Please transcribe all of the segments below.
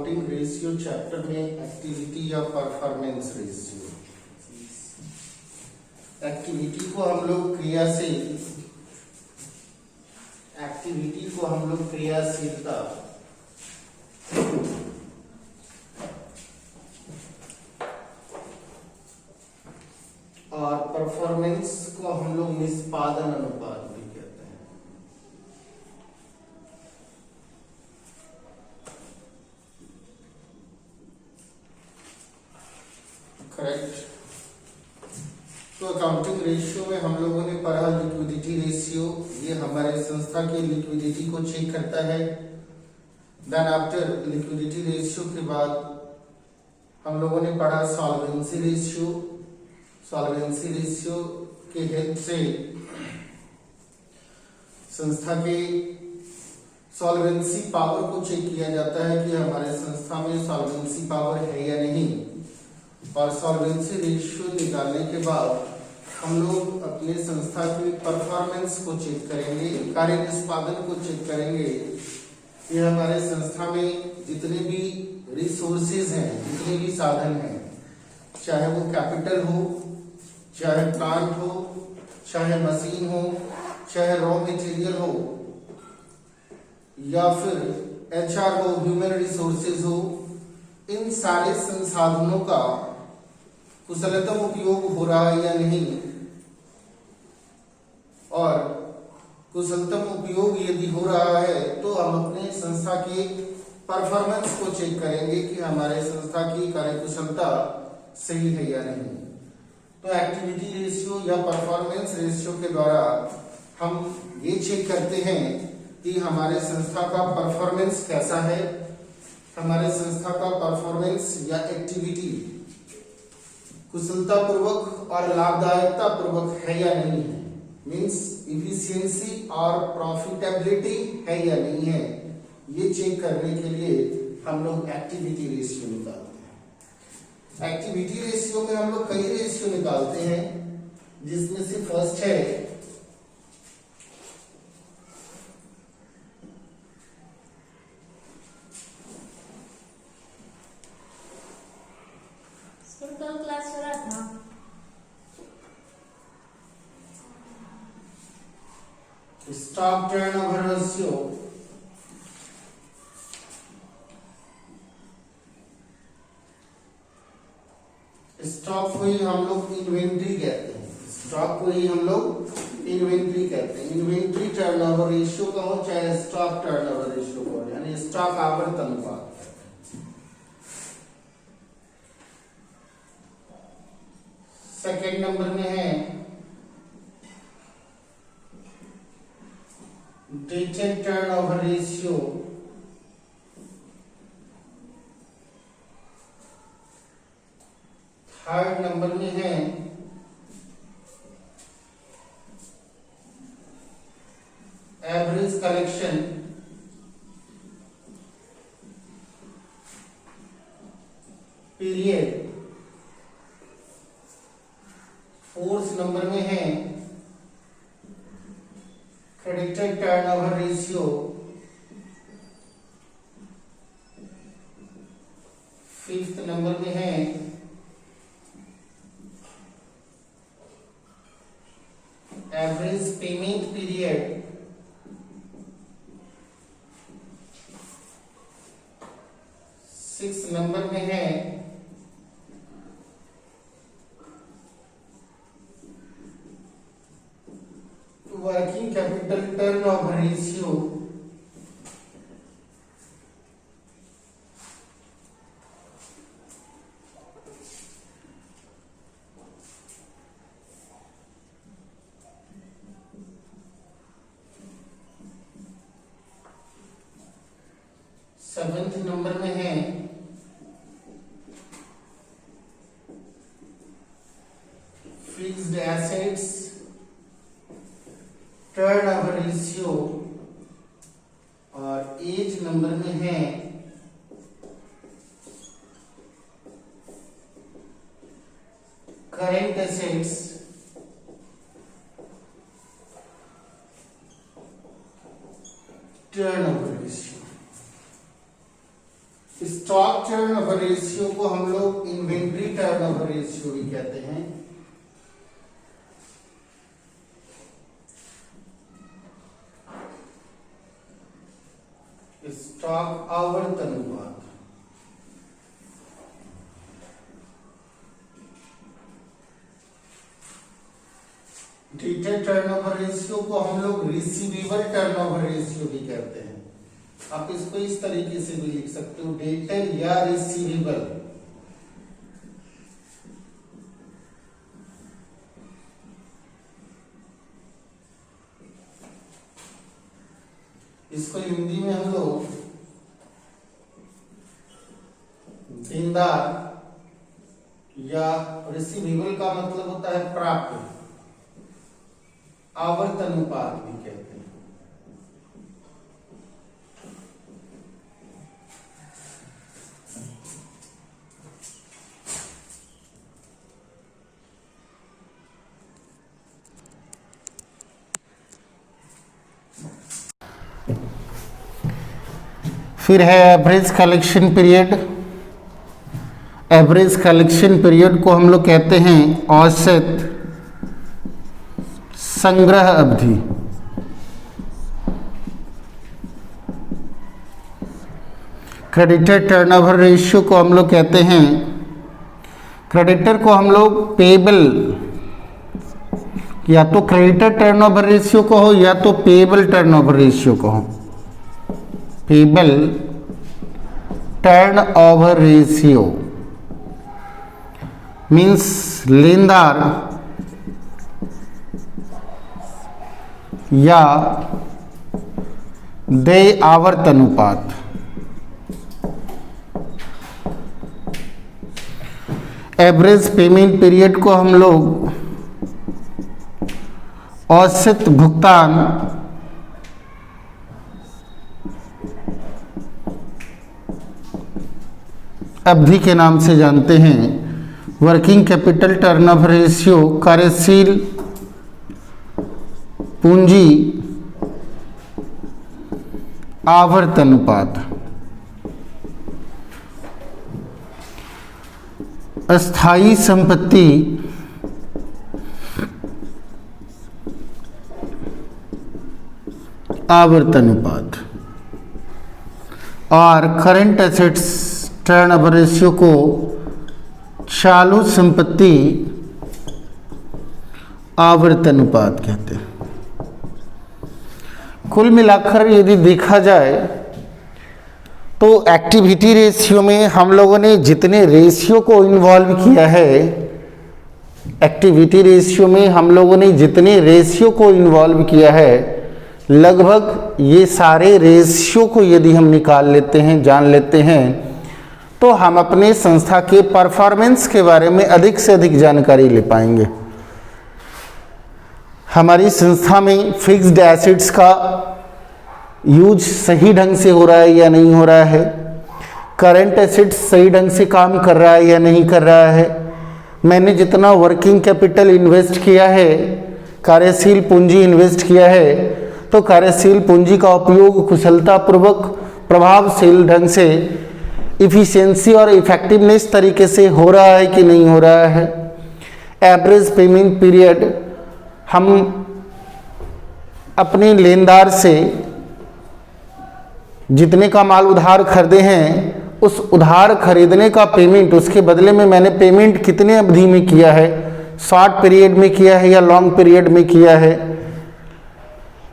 Accounting ratio chapter में activity या performance ratio. Activity को हम लोग क्रियाशीलता और परफॉर्मेंस को हम लोग निष्पादन अनुपात भी कहते हैं। करेक्ट। तो अकाउंटिंग रेशियो में हम लोगों ने पढ़ा लिक्विडिटी रेशियो, ये हमारे संस्था की लिक्विडिटी को चेक करता है। देन आफ्टर लिक्विडिटी रेशियो के बाद हम लोगों ने पढ़ा सॉल्वेंसी रेशियो। सॉल्वेंसी रेशियो के हेल्प से संस्था के सॉल्वेंसी पावर को चेक किया जाता है कि हमारे संस्था में सॉल्वेंसी पावर है या नहीं। और सॉल्वेंसी रेशियो निकालने के बाद हम लोग अपने संस्था की परफॉर्मेंस को चेक करेंगे, कार्य निष्पादन को चेक करेंगे कि हमारे संस्था में जितने भी रिसोर्सेज हैं, जितने भी साधन हैं, चाहे वो कैपिटल हो, चाहे प्लांट हो, चाहे मशीन हो, चाहे रॉ मटेरियल हो, या फिर एचआर हो, ह्यूमन रिसोर्सेज हो, इन सारे संसाधनों का कुशलतम उपयोग हो रहा है या नहीं। और कुशलतम उपयोग यदि हो रहा है तो हम अपने संस्था के परफॉर्मेंस को चेक करेंगे कि हमारे संस्था की कार्यकुशलता सही है या नहीं। तो एक्टिविटी रेशियो या परफॉर्मेंस रेशियो के द्वारा हम ये चेक करते हैं कि हमारे संस्था का परफॉर्मेंस कैसा है, हमारे संस्था का परफॉर्मेंस या एक्टिविटी कुशलता पूर्वक और लाभदायकता पूर्वक है या नहीं है, मींस इफिशियंसी और प्रॉफिटेबिलिटी है या नहीं है। ये चेक करने के लिए हम लोग एक्टिविटी रेशियो निकालते हैं। एक्टिविटी रेशियो में हम लोग कई रेशियो निकालते हैं, जिसमें से फर्स्ट है क्लास हो रहा था। Stock turnover ratio. स्टॉक को ही हम लोग इन्वेंट्री कहते हैं। स्टॉक को ही हम लोग इन्वेंट्री कहते हैं। इन्वेंट्री टर्नओवर रेशियो का हो चाहे स्टॉक टर्नओवर रेशियो का हो, यानी स्टॉक आवर्त अनुपात। सेकेंड नंबर में है dated turnover ratio. Third number में है average collection period. Fourth number में है credited turnover ratio. Fifth number में है average payment period. Six number में है working capital turnover ratio. Seventh number में है फिक्स्ड एसेट्स टर्नओवर रेशियो। और 8 नंबर में है current assets turnover ratio. Stock turnover ratio को हम लोग इन्वेंट्री टर्नओवर रेशियो भी कहते हैं। स्टॉक आवर्त अनुपात, डेटर टर्नओवर रेशियो को हम लोग रिसीवेबल टर्नओवर रेशियो भी कहते हैं। आप इसको इस तरीके से भी लिख सकते हो, डेटर या रिसीवेबल। इसको हिंदी में हम लोग देनदार या रिसीवेबल का मतलब होता है प्राप्य, आवर्त अनुपात भी कहते हैं। फिर है average collection period. Average collection period को हम लोग कहते हैं औसत संग्रह अवधि। क्रेडिटर टर्नओवर रेशियो को हम लोग कहते हैं, क्रेडिटर को हम लोग पेबल, या तो क्रेडिटर टर्नओवर रेशियो कहो या तो पेबल टर्नओवर रेशियो कहो। पेबल टर्नओवर रेशियो मीन्स लेनदार या देय आवर्त अनुपात। एवरेज पेमेंट पीरियड को हम लोग औसत भुगतान अवधि के नाम से जानते हैं। वर्किंग कैपिटल टर्नओवर रेशियो कार्यशील पूंजी आवर्त अनुपात। अस्थायी संपत्ति आवर्त अनुपात और करंट एसेट्स टर्नओवर रेशियो को चालू संपत्ति आवर्त अनुपात कहते हैं। कुल मिलाकर यदि देखा जाए तो एक्टिविटी रेशियो में हम लोगों ने जितने रेशियो को इन्वॉल्व किया है, एक्टिविटी रेशियो में हम लोगों ने जितने रेशियो को इन्वॉल्व किया है, लगभग ये सारे रेशियो को यदि हम निकाल लेते हैं, जान लेते हैं, तो हम अपने संस्था के परफॉर्मेंस के बारे में अधिक से अधिक जानकारी ले पाएंगे। हमारी संस्था में फिक्स्ड एसेट्स का यूज सही ढंग से हो रहा है या नहीं हो रहा है, करंट एसेट्स सही ढंग से काम कर रहा है या नहीं कर रहा है, मैंने जितना वर्किंग कैपिटल इन्वेस्ट किया है, कार्यशील पूंजी इन्वेस्ट किया है, तो कार्यशील पूंजी का उपयोग कुशलतापूर्वक प्रभावशील ढंग से इफिशिएंसी और इफेक्टिवनेस तरीके से हो रहा है कि नहीं हो रहा है। एवरेज पेमेंट पीरियड हम अपने लेनदार से जितने का माल उधार खरीदे हैं, उस उधार खरीदने का पेमेंट, उसके बदले में मैंने पेमेंट कितने अवधि में किया है, शॉर्ट पीरियड में किया है या लॉन्ग पीरियड में किया है,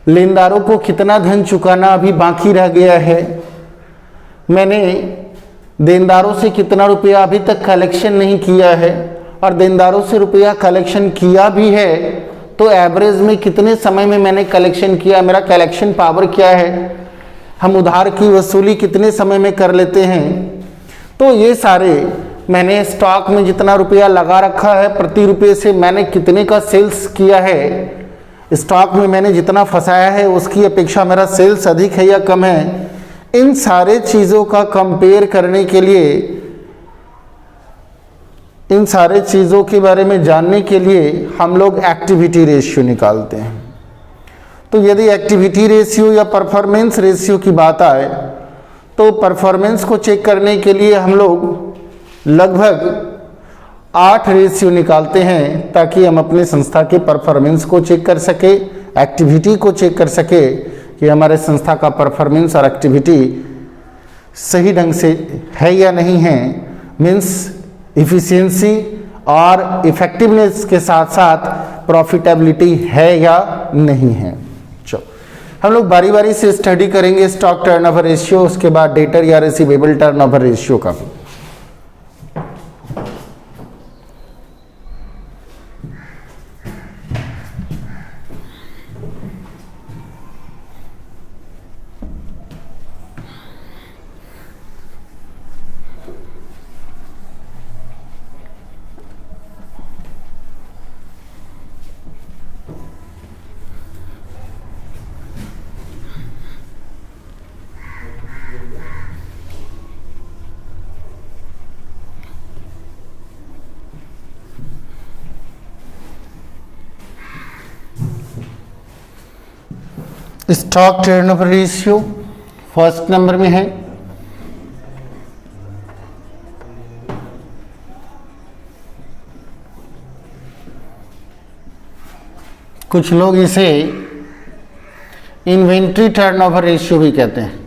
लेनदारों को कितना धन चुकाना अभी बाकी रह गया है, मैंने देनदारों से कितना रुपया अभी तक कलेक्शन नहीं किया है, और देनदारों से रुपया कलेक्शन किया भी है तो एवरेज में कितने समय में मैंने कलेक्शन किया, मेरा कलेक्शन पावर क्या है, हम उधार की वसूली कितने समय में कर लेते हैं। तो ये सारे मैंने स्टॉक में जितना रुपया लगा रखा है, प्रति रुपये से मैंने कितने का सेल्स किया है, स्टॉक में मैंने जितना फंसाया है उसकी अपेक्षा मेरा सेल्स अधिक है या कम है, इन सारे चीज़ों का कंपेयर करने के लिए, इन सारे चीज़ों के बारे में जानने के लिए हम लोग एक्टिविटी रेशियो निकालते हैं। तो यदि एक्टिविटी रेशियो या परफॉर्मेंस रेशियो की बात आए तो परफॉर्मेंस को चेक करने के लिए हम लोग लगभग 8 रेशियो निकालते हैं ताकि हम अपने संस्था के परफॉर्मेंस को चेक कर सके, एक्टिविटी को चेक कर सके कि हमारे संस्था का परफॉर्मेंस और एक्टिविटी सही ढंग से है या नहीं है, मीन्स इफ़िशियंसी और इफ़ेक्टिवनेस के साथ साथ प्रॉफिटेबिलिटी है या नहीं है। चलो हम लोग बारी बारी से स्टडी करेंगे स्टॉक टर्नओवर रेशियो, उसके बाद डेटर या रिसीवेबल टर्नओवर रेशियो का भी। Stock turnover ratio first number में है। कुछ लोग इसे इन्वेंट्री टर्नओवर रेशियो भी कहते हैं।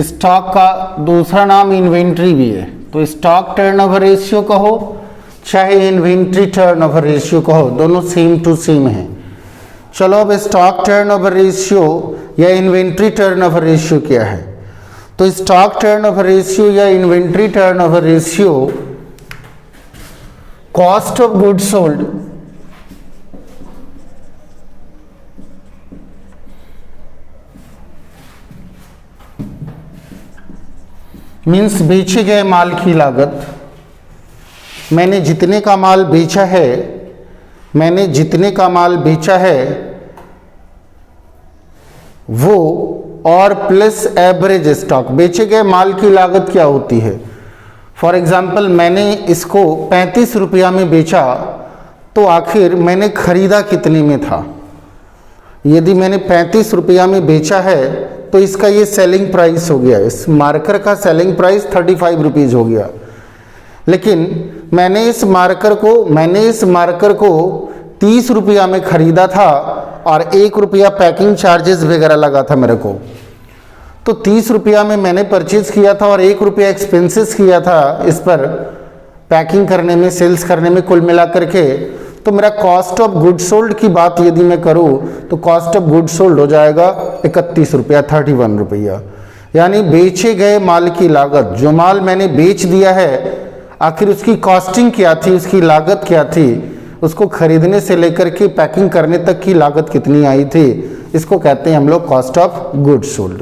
स्टॉक का दूसरा नाम इन्वेंट्री भी है, तो स्टॉक टर्नओवर रेशियो कहो चाहे इन्वेंट्री टर्नओवर रेशियो कहो, दोनों सेम टू सेम है। चलो अब स्टॉक टर्नओवर रेशियो या इन्वेंट्री टर्नओवर रेशियो क्या है? तो स्टॉक टर्नओवर रेशियो या inventory turnover ratio cost of goods sold means बेचे गए माल की लागत, मैंने जितने का माल बेचा है वो और प्लस एवरेज स्टॉक। बेचे गए माल की लागत क्या होती है? फॉर एग्जाम्पल मैंने इसको 35 रुपया में बेचा, तो आखिर मैंने खरीदा कितने में था? यदि मैंने 35 रुपया में बेचा है तो इसका ये सेलिंग प्राइस हो गया, इस मार्कर का सेलिंग प्राइस 35 रुपीज़ हो गया। लेकिन मैंने इस मार्कर को 30 रुपया में खरीदा था और 1 रुपया पैकिंग चार्जेस वगैरह लगा था मेरे को। तो 30 रुपया में मैंने परचेज किया था और 1 रुपया एक्सपेंसेस किया था इस पर पैकिंग करने में, सेल्स करने में, कुल मिला करके। तो मेरा कॉस्ट ऑफ गुड सोल्ड की बात यदि मैं करूं तो कॉस्ट ऑफ गुड सोल्ड हो जाएगा 31 रुपया, 31 रुपया। यानी बेचे गए माल की लागत, जो माल मैंने बेच दिया है आखिर उसकी कॉस्टिंग क्या थी, उसकी लागत क्या थी, उसको खरीदने से लेकर के पैकिंग करने तक की लागत कितनी आई थी, इसको कहते हैं हम लोग कॉस्ट ऑफ गुड सोल्ड।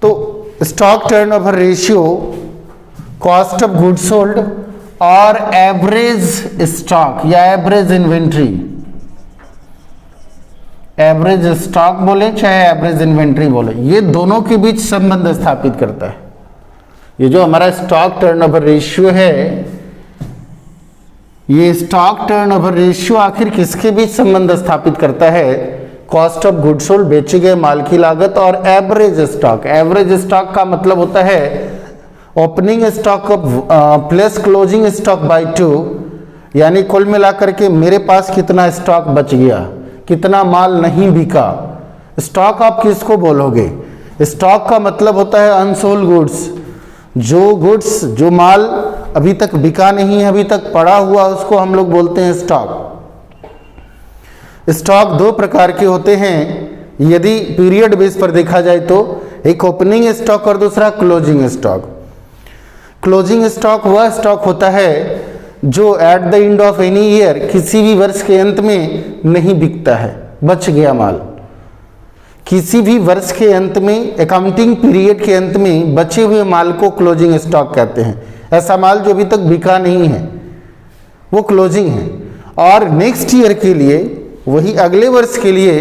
तो stock turnover ratio, cost of good sold और एवरेज स्टॉक या एवरेज इन्वेंट्री, एवरेज स्टॉक बोले चाहे एवरेज इन्वेंट्री बोले, ये दोनों के बीच संबंध स्थापित करता है। ये जो हमारा स्टॉक टर्नओवर रेशियो है, ये स्टॉक टर्नओवर रेशियो आखिर किसके बीच संबंध स्थापित करता है? कॉस्ट ऑफ गुड सोल्ड, बेचे गए माल की लागत, और एवरेज स्टॉक। एवरेज स्टॉक का मतलब होता है opening stock plus closing stock by 2, यानी कुल मिलाकर के मेरे पास कितना स्टॉक बच गया, कितना माल नहीं बिका। स्टॉक आप किसको बोलोगे? स्टॉक का मतलब होता है अनसोल्ड गुड्स, जो माल अभी तक बिका नहीं है, अभी तक पड़ा हुआ, उसको हम लोग बोलते हैं स्टॉक। स्टॉक 2 प्रकार के होते हैं यदि पीरियड बेस पर देखा जाए तो, एक ओपनिंग स्टॉक और दूसरा क्लोजिंग स्टॉक। क्लोजिंग स्टॉक वह स्टॉक होता है जो at the end of any year, किसी भी वर्ष के अंत में नहीं बिकता है, बच गया माल। किसी भी वर्ष के अंत में, अकाउंटिंग पीरियड के अंत में बचे हुए माल को क्लोजिंग स्टॉक कहते हैं। ऐसा माल जो अभी तक बिका नहीं है वो क्लोजिंग है, और नेक्स्ट ईयर के लिए, वही अगले वर्ष के लिए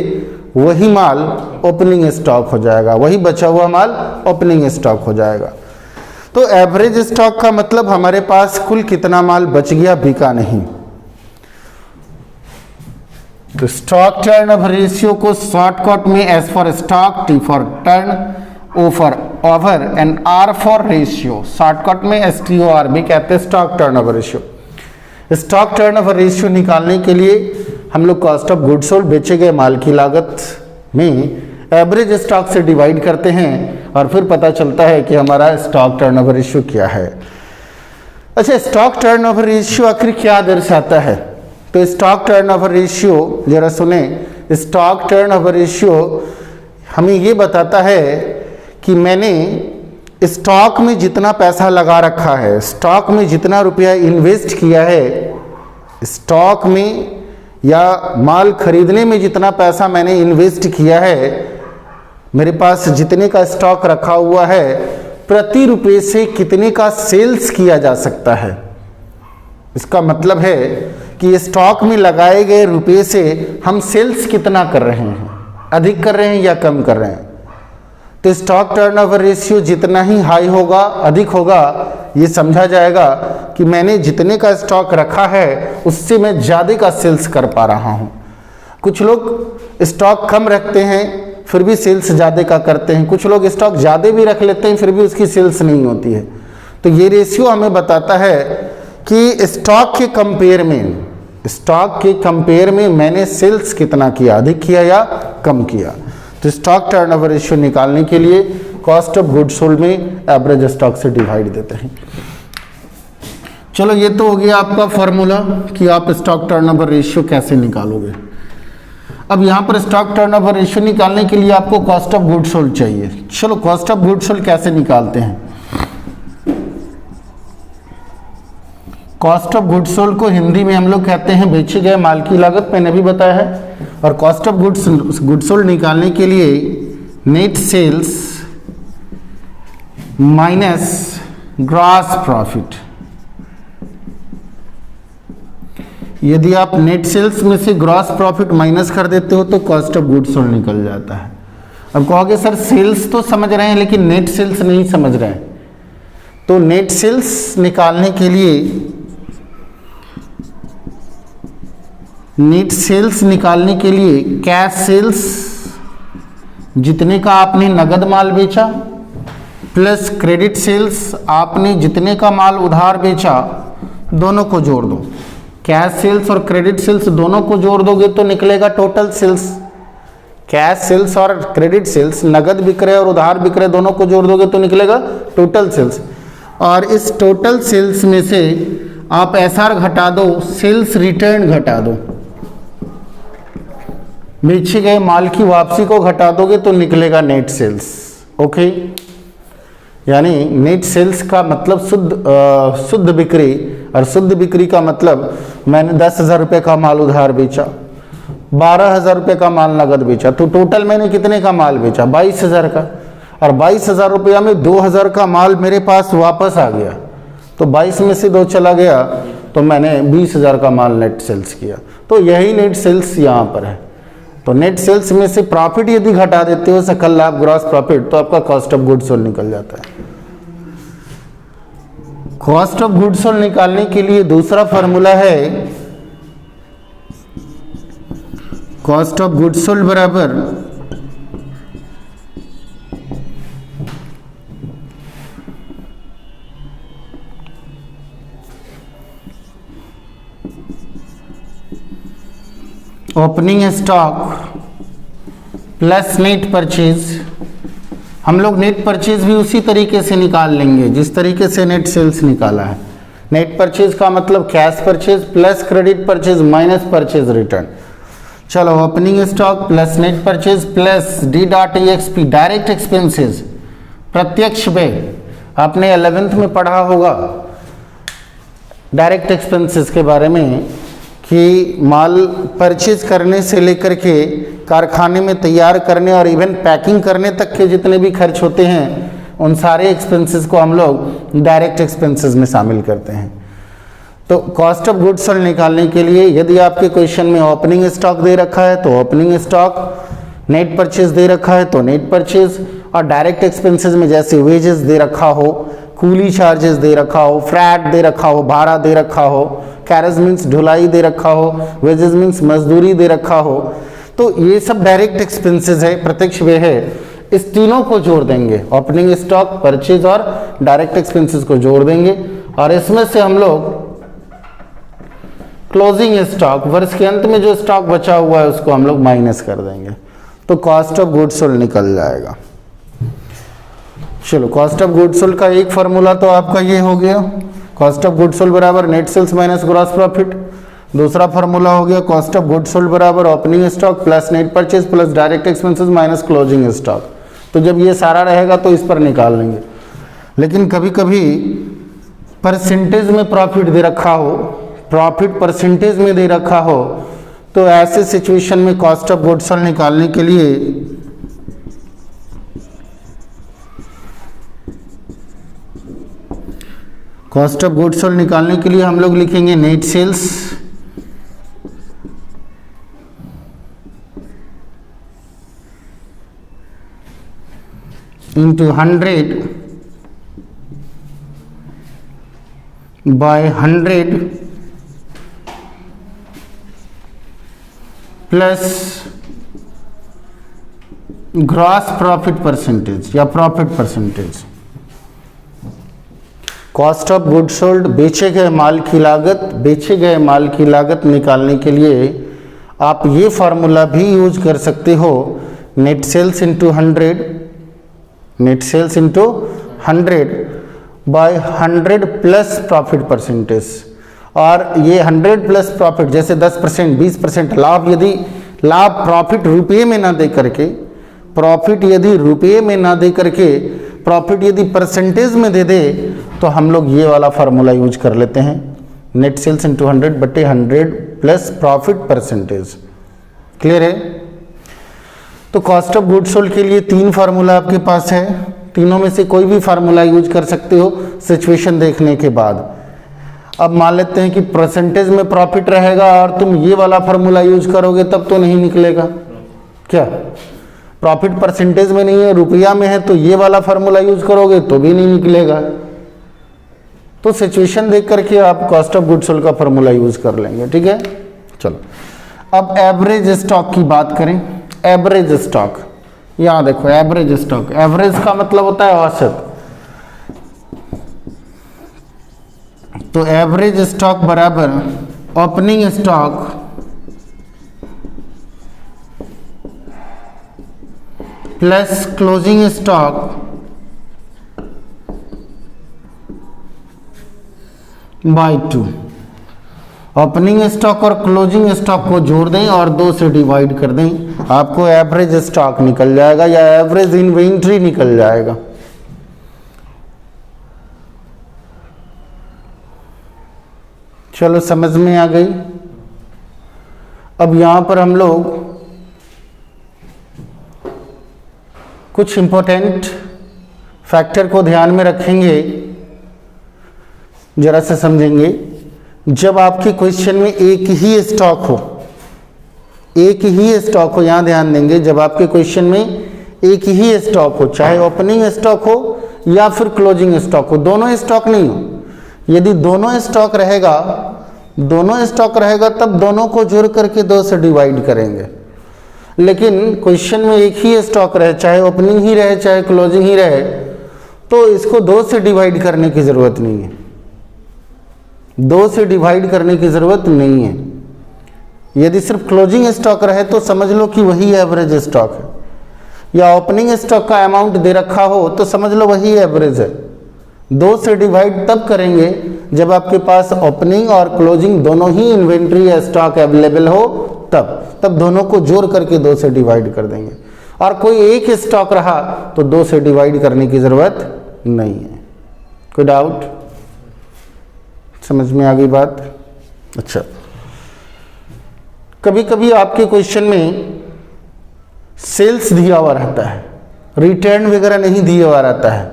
वही माल ओपनिंग स्टॉक हो जाएगा, वही बचा हुआ माल ओपनिंग स्टॉक हो जाएगा। तो एवरेज स्टॉक का मतलब हमारे पास कुल कितना माल बच गया, बिका नहीं। तो स्टॉक टर्नओवर रेशियो को शॉर्टकट में S for stock, T for turn, O for over and R for ratio, shortcut में STOR भी कहते हैं stock turnover ratio. Stock turnover ratio निकालने के लिए हम लोग कॉस्ट ऑफ गुड्स सोल्ड, बेचे गए माल की लागत में एवरेज स्टॉक से डिवाइड करते हैं और फिर पता चलता है कि हमारा स्टॉक टर्नओवर रेशियो क्या है। अच्छा, स्टॉक टर्नओवर रेशियो आखिर क्या दर्शाता है? तो स्टॉक टर्नओवर रेशियो जरा सुने। स्टॉक टर्नओवर रेशियो हमें ये बताता है कि मैंने स्टॉक में जितना पैसा लगा रखा है, स्टॉक में जितना रुपया इन्वेस्ट किया है, स्टॉक में या माल खरीदने में जितना पैसा मैंने इन्वेस्ट किया है, मेरे पास जितने का स्टॉक रखा हुआ है, प्रति रुपये से कितने का सेल्स किया जा सकता है। इसका मतलब है कि स्टॉक में लगाए गए रुपये से हम सेल्स कितना कर रहे हैं, अधिक कर रहे हैं या कम कर रहे हैं। तो स्टॉक टर्नओवर रेशियो जितना ही हाई होगा, अधिक होगा, ये समझा जाएगा कि मैंने जितने का स्टॉक रखा है उससे मैं ज़्यादा का सेल्स कर पा रहा हूँ। कुछ लोग स्टॉक कम रखते हैं फिर भी सेल्स ज़्यादा का करते हैं, कुछ लोग स्टॉक ज़्यादा भी रख लेते हैं फिर भी उसकी सेल्स नहीं होती है। तो ये रेशियो हमें बताता है कि स्टॉक के कंपेयर में मैंने सेल्स कितना किया, अधिक किया या कम किया। तो स्टॉक टर्नओवर रेशियो निकालने के लिए कॉस्ट ऑफ गुड्स सोल्ड में एवरेज स्टॉक से डिवाइड देते हैं। चलो, ये तो हो गया आपका फॉर्मूला कि आप स्टॉक टर्नओवर रेशियो कैसे निकालोगे। अब यहाँ पर स्टॉक टर्नओवर रेशियो निकालने के लिए आपको कॉस्ट ऑफ गुड्स सोल्ड चाहिए। चलो, कॉस्ट ऑफ गुड्स सोल्ड कैसे निकालते हैं? कॉस्ट ऑफ गुड्स सोल्ड को हिंदी में हम लोग कहते हैं बेचे गए माल की लागत, मैंने अभी बताया है। और कॉस्ट ऑफ गुड्स सोल्ड निकालने के लिए net sales minus gross profit. यदि आप नेट सेल्स में से ग्रॉस प्रॉफिट माइनस कर देते हो तो कॉस्ट ऑफ गुड्स सोल्ड निकल जाता है। अब कहोगे सर सेल्स तो समझ रहे हैं लेकिन नेट सेल्स नहीं समझ रहे हैं। तो नेट सेल्स निकालने के लिए कैश सेल्स जितने का आपने नगद माल बेचा प्लस क्रेडिट सेल्स आपने जितने का माल उधार बेचा, दोनों को जोड़ दो। कैश सेल्स और क्रेडिट सेल्स दोनों को जोड़ दोगे तो निकलेगा टोटल सेल्स। कैश सेल्स और क्रेडिट सेल्स, नगद बिक्रे और उधार बिक्रे दोनों को जोड़ दोगे तो निकलेगा टोटल सेल्स। और इस टोटल सेल्स में से आप SR घटा दो, सेल्स रिटर्न घटा दो, बेचे गए माल की वापसी को घटा दोगे तो निकलेगा नेट सेल्स। ओके, यानी नेट सेल्स का मतलब शुद्ध बिक्री, और शुद्ध बिक्री का मतलब मैंने 10,000 रुपये का माल उधार बेचा, 12,000 रुपये का माल नगद बेचा, तो टोटल मैंने कितने का माल बेचा? 22,000 का। और 22,000 रुपया में 2,000 का माल मेरे पास वापस आ गया, तो 22 में से 2 चला गया तो मैंने 20,000 का माल नेट सेल्स किया। तो यही नेट सेल्स यहाँ पर है। तो नेट सेल्स में से प्रॉफिट यदि घटा देते हो, सकल लाभ, ग्रॉस प्रॉफिट, तो आपका कॉस्ट ऑफ गुड्स सोल्ड निकल जाता है। कॉस्ट ऑफ गुड्स सोल्ड निकालने के लिए दूसरा फॉर्मूला है कॉस्ट ऑफ गुड्स सोल्ड बराबर opening stock plus net purchase. हम लोग नेट परचेज भी उसी तरीके से निकाल लेंगे जिस तरीके से नेट सेल्स निकाला है। नेट परचेज का मतलब cash purchase plus credit purchase minus purchase return. चलो, opening stock plus net purchase plus D.EXP direct expenses, प्रत्यक्ष व्यय। आपने 11th में पढ़ा होगा डायरेक्ट एक्सपेंसेस के बारे में कि माल परचेज करने से लेकर के कारखाने में तैयार करने और इवन पैकिंग करने तक के जितने भी खर्च होते हैं, उन सारे एक्सपेंसेस को हम लोग डायरेक्ट एक्सपेंसेस में शामिल करते हैं। तो कॉस्ट ऑफ गुड्स सोल्ड निकालने के लिए यदि आपके क्वेश्चन में ओपनिंग स्टॉक दे रखा है तो ओपनिंग स्टॉक, नेट परचेज दे रखा है तो नेट परचेज, और डायरेक्ट एक्सपेंसेस में जैसे वेजेस दे रखा हो, कूली चार्जेस दे रखा हो, फ्रैट दे रखा हो, भाड़ा दे रखा हो, कैरेज मीन्स ढुलाई दे रखा हो, वेजेस मीन्स मजदूरी दे रखा हो, तो ये सब डायरेक्ट एक्सपेंसेस है, प्रत्यक्ष व्यय है। इस तीनों को जोड़ देंगे, ओपनिंग स्टॉक, परचेज और डायरेक्ट एक्सपेंसेस को जोड़ देंगे और इसमें से हम लोग क्लोजिंग स्टॉक, वर्ष के अंत में जो स्टॉक बचा हुआ है उसको हम लोग माइनस कर देंगे, तो कॉस्ट ऑफ गुड्स सोल्ड निकल जाएगा। चलो, कॉस्ट ऑफ गुड्स सोल्ड का एक फार्मूला तो आपका ये हो गया, कॉस्ट ऑफ गुड्स सोल्ड बराबर net sales minus gross profit. दूसरा फार्मूला हो गया कॉस्ट ऑफ गुड्स सोल्ड बराबर opening stock plus net purchase plus direct expenses minus closing stock. तो जब ये सारा रहेगा तो इस पर निकाल लेंगे। लेकिन कभी कभी परसेंटेज में प्रॉफिट दे रखा हो, प्रॉफिट परसेंटेज में दे रखा हो, तो ऐसे सिचुएशन में कॉस्ट ऑफ गुड्स सोल्ड निकालने के लिए हम लोग लिखेंगे net sales into 100 by 100 plus gross profit percentage या profit percentage. Cost of good sold बेचे गए माल की लागत निकालने के लिए आप ये फार्मूला भी यूज कर सकते हो, net sales into 100 by 100 plus profit percentage. और ये 100 प्लस प्रॉफिट, जैसे 10%, 20% लाभ, यदि लाभ प्रॉफिट रुपये में ना दे करके, प्रॉफिट यदि रुपये में ना दे करके प्रॉफिट यदि परसेंटेज में दे दे, तो हम लोग ये वाला फार्मूला यूज कर लेते हैं, नेट सेल्स इंटू 100 बटे 100 प्लस प्रॉफिट परसेंटेज। क्लियर है? तो कॉस्ट ऑफ गुड सोल्ड के लिए 3 फार्मूला आपके पास है, तीनों में से कोई भी फार्मूला यूज कर सकते हो सिचुएशन देखने के बाद। अब मान लेते हैं कि परसेंटेज में प्रॉफिट रहेगा और तुम ये वाला फार्मूला यूज करोगे तब तो नहीं निकलेगा। क्या प्रॉफिट परसेंटेज में नहीं है, रुपया में है, तो ये वाला फार्मूला यूज करोगे तो भी नहीं निकलेगा। तो सिचुएशन देख करके आप कॉस्ट ऑफ गुड सोल्ड का फार्मूला यूज कर लेंगे। ठीक है, चलो अब एवरेज स्टॉक की बात करें। एवरेज स्टॉक, यहां देखो एवरेज स्टॉक, एवरेज का मतलब होता है औसत। तो एवरेज स्टॉक बराबर opening stock plus closing stock by 2। Opening stock और क्लोजिंग स्टॉक को जोड़ दें और 2 से डिवाइड कर दें, आपको एवरेज स्टॉक निकल जाएगा या एवरेज इन्वेंट्री निकल जाएगा। चलो समझ में आ गई। अब यहां पर हम लोग कुछ इंपॉर्टेंट फैक्टर को ध्यान में रखेंगे, जरा से समझेंगे। जब आपके क्वेश्चन में एक ही स्टॉक हो, यहां ध्यान देंगे, जब आपके क्वेश्चन में एक ही स्टॉक हो, चाहे ओपनिंग स्टॉक हो या फिर क्लोजिंग स्टॉक हो, दोनों स्टॉक नहीं हो, यदि दोनों स्टॉक रहेगा तब दोनों को जोड़ करके 2 से डिवाइड करेंगे। लेकिन क्वेश्चन में एक ही स्टॉक रहे, चाहे ओपनिंग ही रहे चाहे क्लोजिंग ही रहे, तो इसको 2 से डिवाइड करने की जरूरत नहीं है, 2 से डिवाइड करने की जरूरत नहीं है। यदि सिर्फ क्लोजिंग स्टॉक रहे तो समझ लो कि वही एवरेज स्टॉक है, या ओपनिंग स्टॉक का अमाउंट दे रखा हो तो समझ लो वही एवरेज है। 2 से डिवाइड तब करेंगे जब आपके पास ओपनिंग और क्लोजिंग दोनों ही इन्वेंट्री या स्टॉक अवेलेबल हो, तब दोनों को जोड़ करके 2 से डिवाइड कर देंगे। और कोई एक स्टॉक रहा तो 2 से डिवाइड करने की जरूरत नहीं है। कोई डाउट? समझ में आ गई बात? अच्छा, कभी कभी आपके क्वेश्चन में सेल्स दिया हुआ रहता है, रिटर्न वगैरह नहीं दिया हुआ रहता है,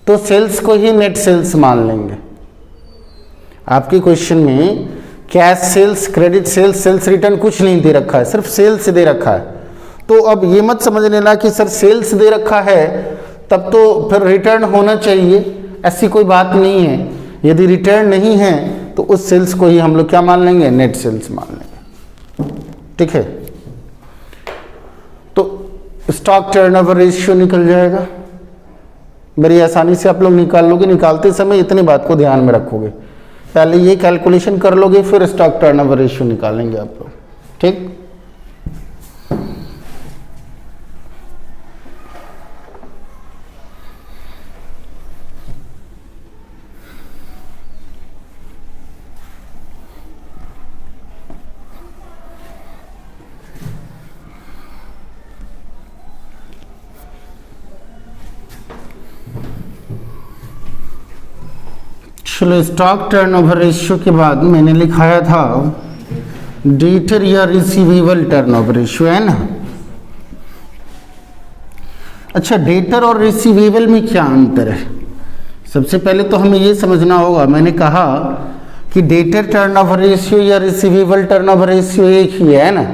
तो सेल्स को ही नेट सेल्स मान लेंगे। आपके क्वेश्चन में cash sales, credit sales, sales return कुछ नहीं दे रखा है, सिर्फ सेल्स दे रखा है। तो अब ये मत समझ लेना कि सर सेल्स दे रखा है तब तो फिर रिटर्न होना चाहिए, ऐसी कोई बात नहीं है। यदि रिटर्न नहीं है तो उस सेल्स को ही हम लोग क्या मान लेंगे, नेट सेल्स मान लेंगे। ठीक है, तो स्टॉक टर्नओवर रेशियो निकल जाएगा। बड़ी आसानी से आप लोग निकाल लोगे। निकालते समय इतनी बात को ध्यान में रखोगे, पहले ये कैलकुलेशन कर लोगे, फिर स्टॉक टर्नओवर रेशियो निकालेंगे आप लोग। ठीक, चलो स्टॉक टर्नओवर रेशियो के बाद मैंने लिखाया था डेटर या रिसीवेबल टर्नओवर रेशियो, है ना। अच्छा, डेटर और रिसीवेबल में क्या अंतर है? सबसे पहले तो हमें ये समझना होगा, मैंने कहा कि डेटर टर्नओवर रेशियो या रिसीवेबल टर्नओवर रेशियो एक ही है ना।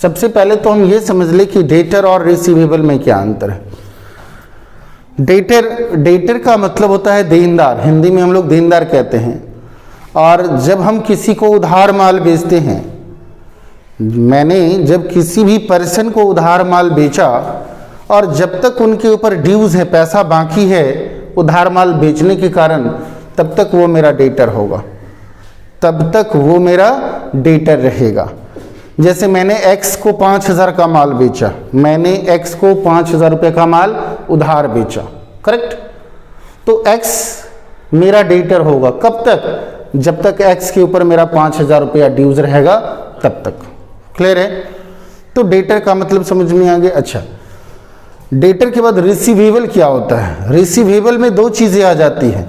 सबसे पहले तो हम ये समझ ले कि डेटर और रिसीवेबल में क्या अंतर है। डेटर का मतलब होता है देनदार, हिंदी में हम लोग देनदार कहते हैं। और जब हम किसी को उधार माल बेचते हैं, मैंने जब किसी भी पर्सन को उधार माल बेचा और जब तक उनके ऊपर ड्यूज है, पैसा बाकी है उधार माल बेचने के कारण, तब तक वो मेरा डेटर होगा, तब तक वो मेरा डेटर रहेगा। जैसे मैंने x को 5,000 का माल बेचा, मैंने x को 5,000 रुपये का माल उधार बेचा, करेक्ट। तो x मेरा डेटर होगा कब तक? जब तक x के ऊपर मेरा 5,000 रुपया ड्यूज रहेगा तब तक। क्लियर है? तो डेटर का मतलब समझ में आ गया। अच्छा, डेटर के बाद रिसीवेबल क्या होता है? रिसीवेबल में दो चीजें आ जाती हैं।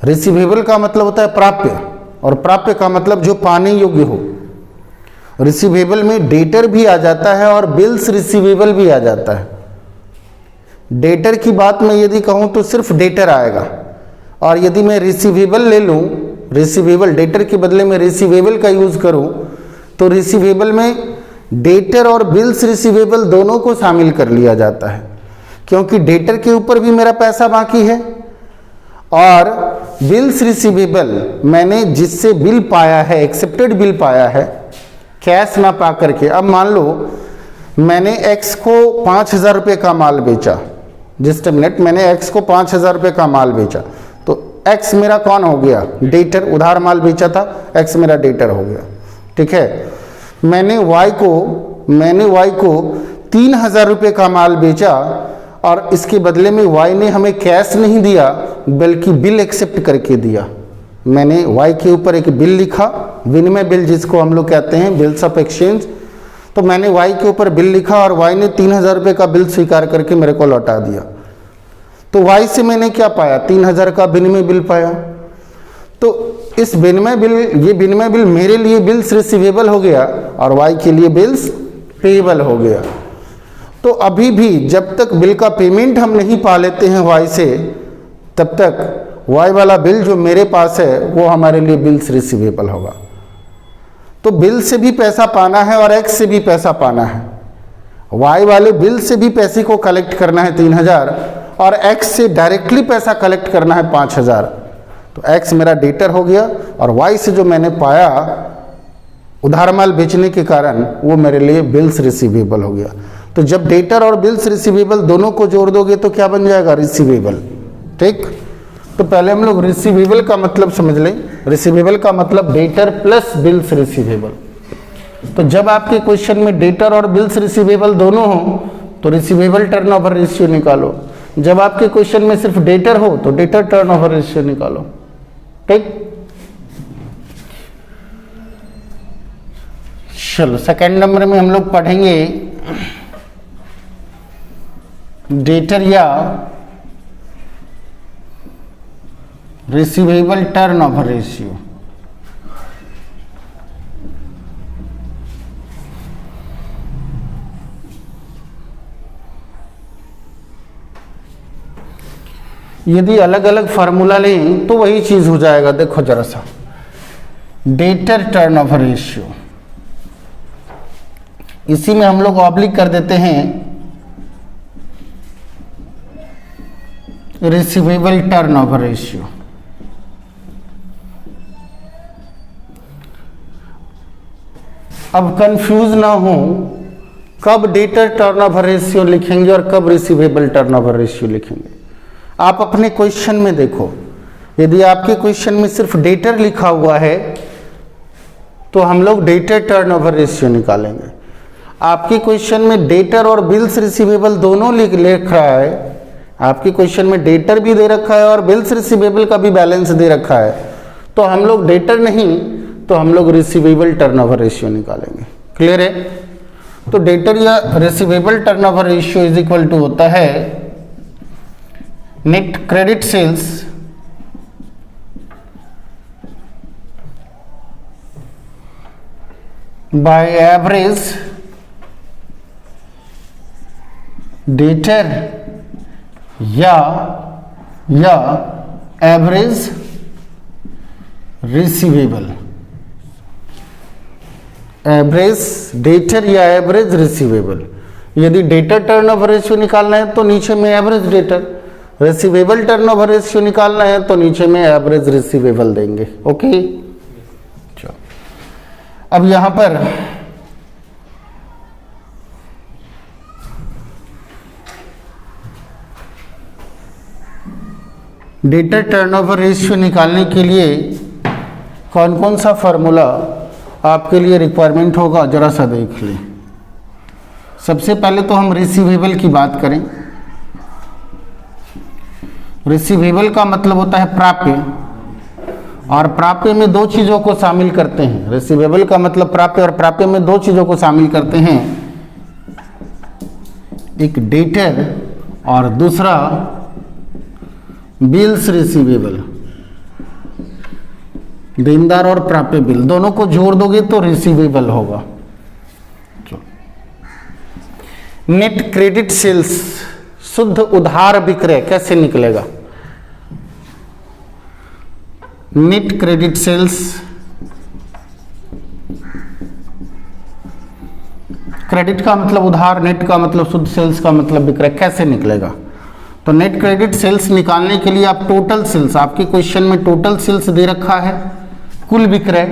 रिसीवेबल का मतलब होता है प्राप्य, और प्राप्य का मतलब जो पाने योग्य हो। रिसीवेबल में डेटर भी आ जाता है और बिल्स रिसीवेबल भी आ जाता है। डेटर की बात मैं यदि कहूं तो सिर्फ डेटर आएगा, और यदि मैं रिसीवेबल ले लूं, रिसीवेबल डेटर के बदले में रिसीवेबल का यूज करूं, तो रिसीवेबल में डेटर और बिल्स रिसीवेबल दोनों को शामिल कर लिया जाता है, क्योंकि डेटर के ऊपर भी मेरा पैसा बाकी है और बिल्स रिसीवेबल मैंने जिससे बिल पाया है, एक्सेप्टेड बिल पाया है, कैश ना पा करके। अब मान लो मैंने x को 5,000 रुपये का माल बेचा, जिस टाइम नेट मैंने x को 5,000 रुपये का माल बेचा, तो x मेरा कौन हो गया? डेटर। उधार माल बेचा था, x मेरा डेटर हो गया। ठीक है, मैंने y को 3,000 रुपये का माल बेचा और इसके बदले में y ने हमें कैश नहीं दिया बल्कि बिल एक्सेप्ट करके दिया। मैंने y के ऊपर एक बिल लिखा, विनिमय बिल जिसको हम लोग कहते हैं, बिल्स ऑफ एक्सचेंज। तो मैंने y के ऊपर बिल लिखा और y ने 3,000 रुपये का बिल स्वीकार करके मेरे को लौटा दिया। तो y से मैंने क्या पाया? 3,000 का विनिमय बिल पाया। तो इस विनिमय बिल, ये विनिमय बिल मेरे लिए बिल्स रिसीवेबल हो गया और y के लिए बिल्स पेएबल हो गया। तो अभी भी जब तक बिल का पेमेंट हम नहीं पा लेते हैं y से, तब तक y वाला बिल जो मेरे पास है वो हमारे लिए बिल्स रिसीवेबल होगा। तो बिल से भी पैसा पाना है और x से भी पैसा पाना है। y वाले बिल से भी पैसे को कलेक्ट करना है 3,000 और x से डायरेक्टली पैसा कलेक्ट करना है 5,000। तो x मेरा डेटर हो गया और y से जो मैंने पाया उधार माल बेचने के कारण वो मेरे लिए बिल्स रिसीवेबल हो गया। तो जब डेटर और बिल्स रिसीवेबल दोनों को जोड़ दोगे तो क्या बन जाएगा? रिसीवेबल। ठीक, तो पहले हम लोग रिसीवेबल का मतलब समझ लें। रिसीवेबल का मतलब डेटर प्लस बिल्स रिसीवेबल। तो जब आपके क्वेश्चन में डेटर और बिल्स रिसीवेबल दोनों हो तो रिसीवेबल टर्नओवर रेशियो निकालो। जब आपके क्वेश्चन में सिर्फ डेटर हो तो डेटर टर्नओवर रेशियो निकालो। ठीक, चलो सेकंड नंबर में हम लोग पढ़ेंगे डेटर या रिसीवेबल टर्नओवर रेशियो। यदि अलग अलग फार्मूला लें तो वही चीज हो जाएगा। देखो जरा सा, डेटर टर्नओवर रेशियो, इसी में हम लोग ऑब्लिक कर देते हैं, रिसीवेबल टर्नओवर रेशियो। अब कंफ्यूज ना हो कब डेटर टर्नओवर रेशियो लिखेंगे और कब रिसीवेबल टर्नओवर रेशियो लिखेंगे। आप अपने क्वेश्चन में देखो, यदि आपके क्वेश्चन में सिर्फ डेटर लिखा हुआ है तो हम लोग डेटर टर्नओवर रेशियो निकालेंगे। आपके क्वेश्चन में डेटर और बिल्स रिसीवेबल दोनों लिख रहा है, आपके क्वेश्चन में डेटर भी दे रखा है और बिल्स रिसीवेबल का भी बैलेंस दे रखा है, तो हम लोग डेटर नहीं तो हम लोग रिसीवेबल टर्नओवर रेशियो निकालेंगे। क्लियर है? तो डेटर या receivable turnover ratio is equal to होता है net credit sales by average debtor या एवरेज रिसीवेबल। एवरेज डेटर या एवरेज रिसीवेबल। यदि डेटर टर्नओवर रेशियो निकालना है तो नीचे में average debtor, receivable turnover ratio निकालना है तो नीचे में एवरेज रिसीवेबल देंगे। ओके, चलो अब यहां पर डेटर टर्नओवर रेशियो निकालने के लिए कौन कौन सा फार्मूला आपके लिए रिक्वायरमेंट होगा जरा सा देख लें। सबसे पहले तो हम रिसीवेबल की बात करें। रिसीवेबल का मतलब होता है प्राप्य, और प्राप्य में दो चीज़ों को शामिल करते हैं। रिसीवेबल का मतलब प्राप्य, और प्राप्य में दो चीज़ों को शामिल करते हैं, एक डेटर और दूसरा बिल्स रिसीवेबल। देनदार और प्राप्य बिल दोनों को जोड़ दोगे तो रिसीवेबल होगा। नेट क्रेडिट सेल्स, शुद्ध उधार विक्रय कैसे निकलेगा? नेट क्रेडिट सेल्स, क्रेडिट का मतलब उधार, नेट का मतलब शुद्ध, सेल्स का मतलब विक्रय, कैसे निकलेगा? तो नेट क्रेडिट सेल्स निकालने के लिए आप टोटल सेल्स, आपके क्वेश्चन में टोटल सेल्स दे रखा है, कुल विक्रय,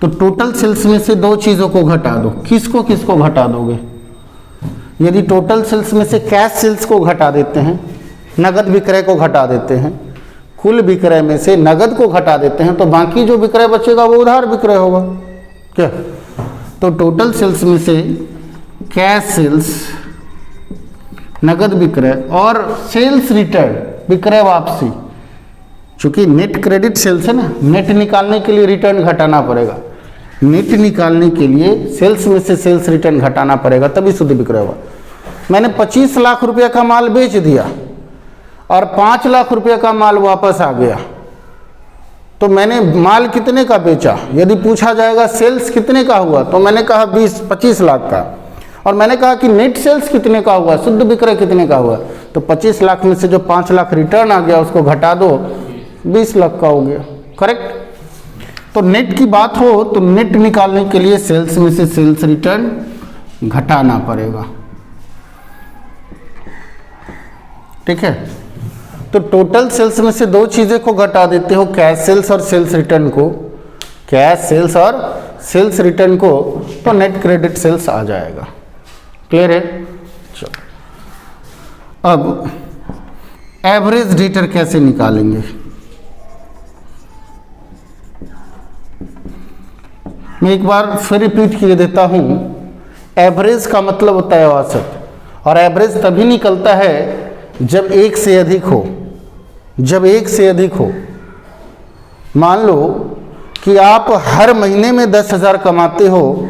तो टोटल सेल्स में से दो चीज़ों को घटा दो। किसको किसको घटा दोगे? यदि टोटल सेल्स में से कैश सेल्स को घटा देते हैं, नगद विक्रय को घटा देते हैं, कुल विक्रय में से नगद को घटा देते हैं, तो बाकी जो विक्रय बचेगा वो उधार विक्रय होगा। क्या? तो टोटल सेल्स में से कैश सेल्स, नगद विक्रय और सेल्स रिटर्न, विक्रय वापसी, चूंकि नेट क्रेडिट सेल्स है ना, नेट निकालने के लिए रिटर्न घटाना पड़ेगा। नेट निकालने के लिए सेल्स में से सेल्स रिटर्न घटाना पड़ेगा, तभी शुद्ध विक्रय होगा। मैंने 25 लाख रुपए का माल बेच दिया और 5 लाख रुपए का माल वापस आ गया, तो मैंने माल कितने का बेचा? यदि पूछा जाएगा सेल्स कितने का हुआ, तो मैंने कहा 25 लाख का, और मैंने कहा कि नेट सेल्स कितने का हुआ, शुद्ध विक्रय कितने का हुआ, तो 25 लाख में से जो 5 लाख रिटर्न आ गया उसको घटा दो, 20 लाख का हो गया। करेक्ट? तो नेट की बात हो तो नेट निकालने के लिए सेल्स में से सेल्स रिटर्न घटाना पड़ेगा। ठीक है? तो टोटल सेल्स में से दो चीजें को घटा देते हो, कैश सेल्स और सेल्स रिटर्न को, कैश सेल्स और सेल्स रिटर्न को, तो नेट क्रेडिट सेल्स आ जाएगा। क्लियर है? चलो अब एवरेज डेटर कैसे निकालेंगे? मैं एक बार फिर रिपीट किए देता हूं। एवरेज का मतलब होता है औसत, और एवरेज तभी निकलता है जब एक से अधिक हो। जब एक से अधिक हो, मान लो कि आप हर महीने में 10,000 कमाते हो,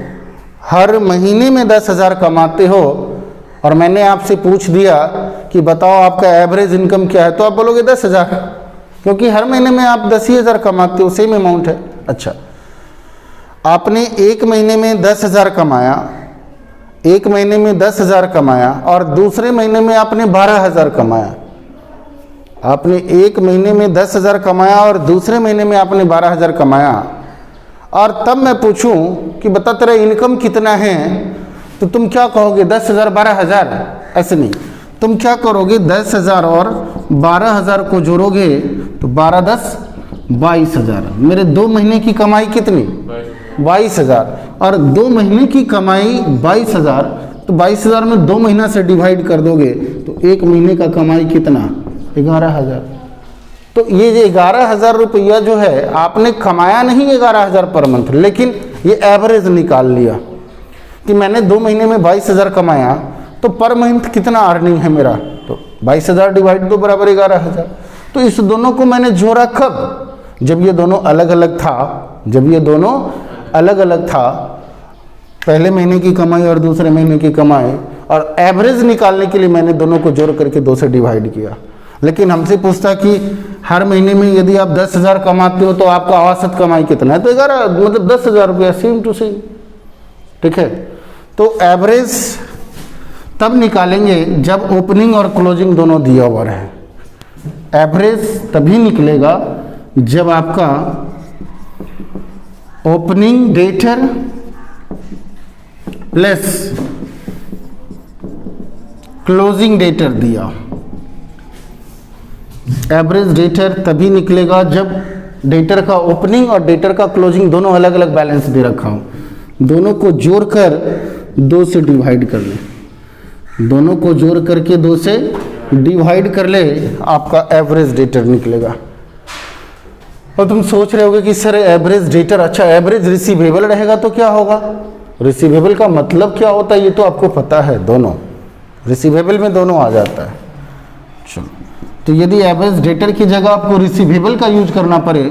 हर महीने में 10,000 कमाते हो, और मैंने आपसे पूछ दिया कि बताओ आपका एवरेज इनकम क्या है, तो आप बोलोगे 10,000, क्योंकि हर महीने में आप 10,000 कमाते हो, सेम अमाउंट है। अच्छा, आपने एक महीने में 10,000 कमाया, एक महीने में 10,000 कमाया, और दूसरे महीने में आपने 12,000 कमाया। आपने एक महीने में 10,000 कमाया और दूसरे महीने में आपने 12,000 कमाया, और तब मैं पूछूं कि बता तेरा इनकम कितना है, तो तुम क्या कहोगे? 10,000 12,000? ऐसे नहीं, तुम क्या करोगे, 10,000 और 12,000 को जोड़ोगे तो 12 10 22,000। मेरे 2 महीने की कमाई कितनी, 22,000, और 2 महीने की कमाई 22,000, तो 22,000 में 2 महीना से डिवाइड कर दोगे तो 1 महीने का कमाई कितना, 11,000। तो ये 11,000 रुपया जो है आपने कमाया नहीं 11,000 पर मंथ, लेकिन ये एवरेज निकाल लिया कि मैंने 2 महीने में 22,000 कमाया, तो पर मंथ कितना अर्निंग है मेरा, तो 22,000 डिवाइड 2 बराबर 11,000। तो इस दोनों को मैंने जोड़ा कब, जब ये दोनों अलग अलग था, जब ये दोनों अलग अलग था, पहले महीने की कमाई और दूसरे महीने की कमाई, और एवरेज निकालने के लिए मैंने दोनों को जोड़ करके 2 से डिवाइड किया। लेकिन हमसे पूछता कि हर महीने में यदि आप 10,000 कमाते हो तो आपका औसत कमाई कितना है, तो 11 मतलब 10,000 रुपया, सेम टू सेम। ठीक है, तो एवरेज तब निकालेंगे जब ओपनिंग और क्लोजिंग दोनों दिया हुआ है। एवरेज तभी निकलेगा जब आपका opening debtor plus closing debtor दिया। एवरेज डेटर तभी निकलेगा जब डेटर का ओपनिंग और डेटर का क्लोजिंग दोनों अलग अलग बैलेंस दे रखा हो, दोनों को जोड़कर 2 से डिवाइड कर ले, दोनों को जोड़ करके 2 से डिवाइड कर ले, आपका एवरेज डेटर निकलेगा। और तुम सोच रहे होगे कि सर एवरेज डेटर, अच्छा एवरेज रिसीवेबल रहेगा तो क्या होगा, रिसीवेबल का मतलब क्या होता है ये तो आपको पता है, दोनों रिसीवेबल में दोनों आ जाता है। चलो, तो यदि एवरेज डेटर की जगह आपको रिसीवेबल का यूज करना पड़े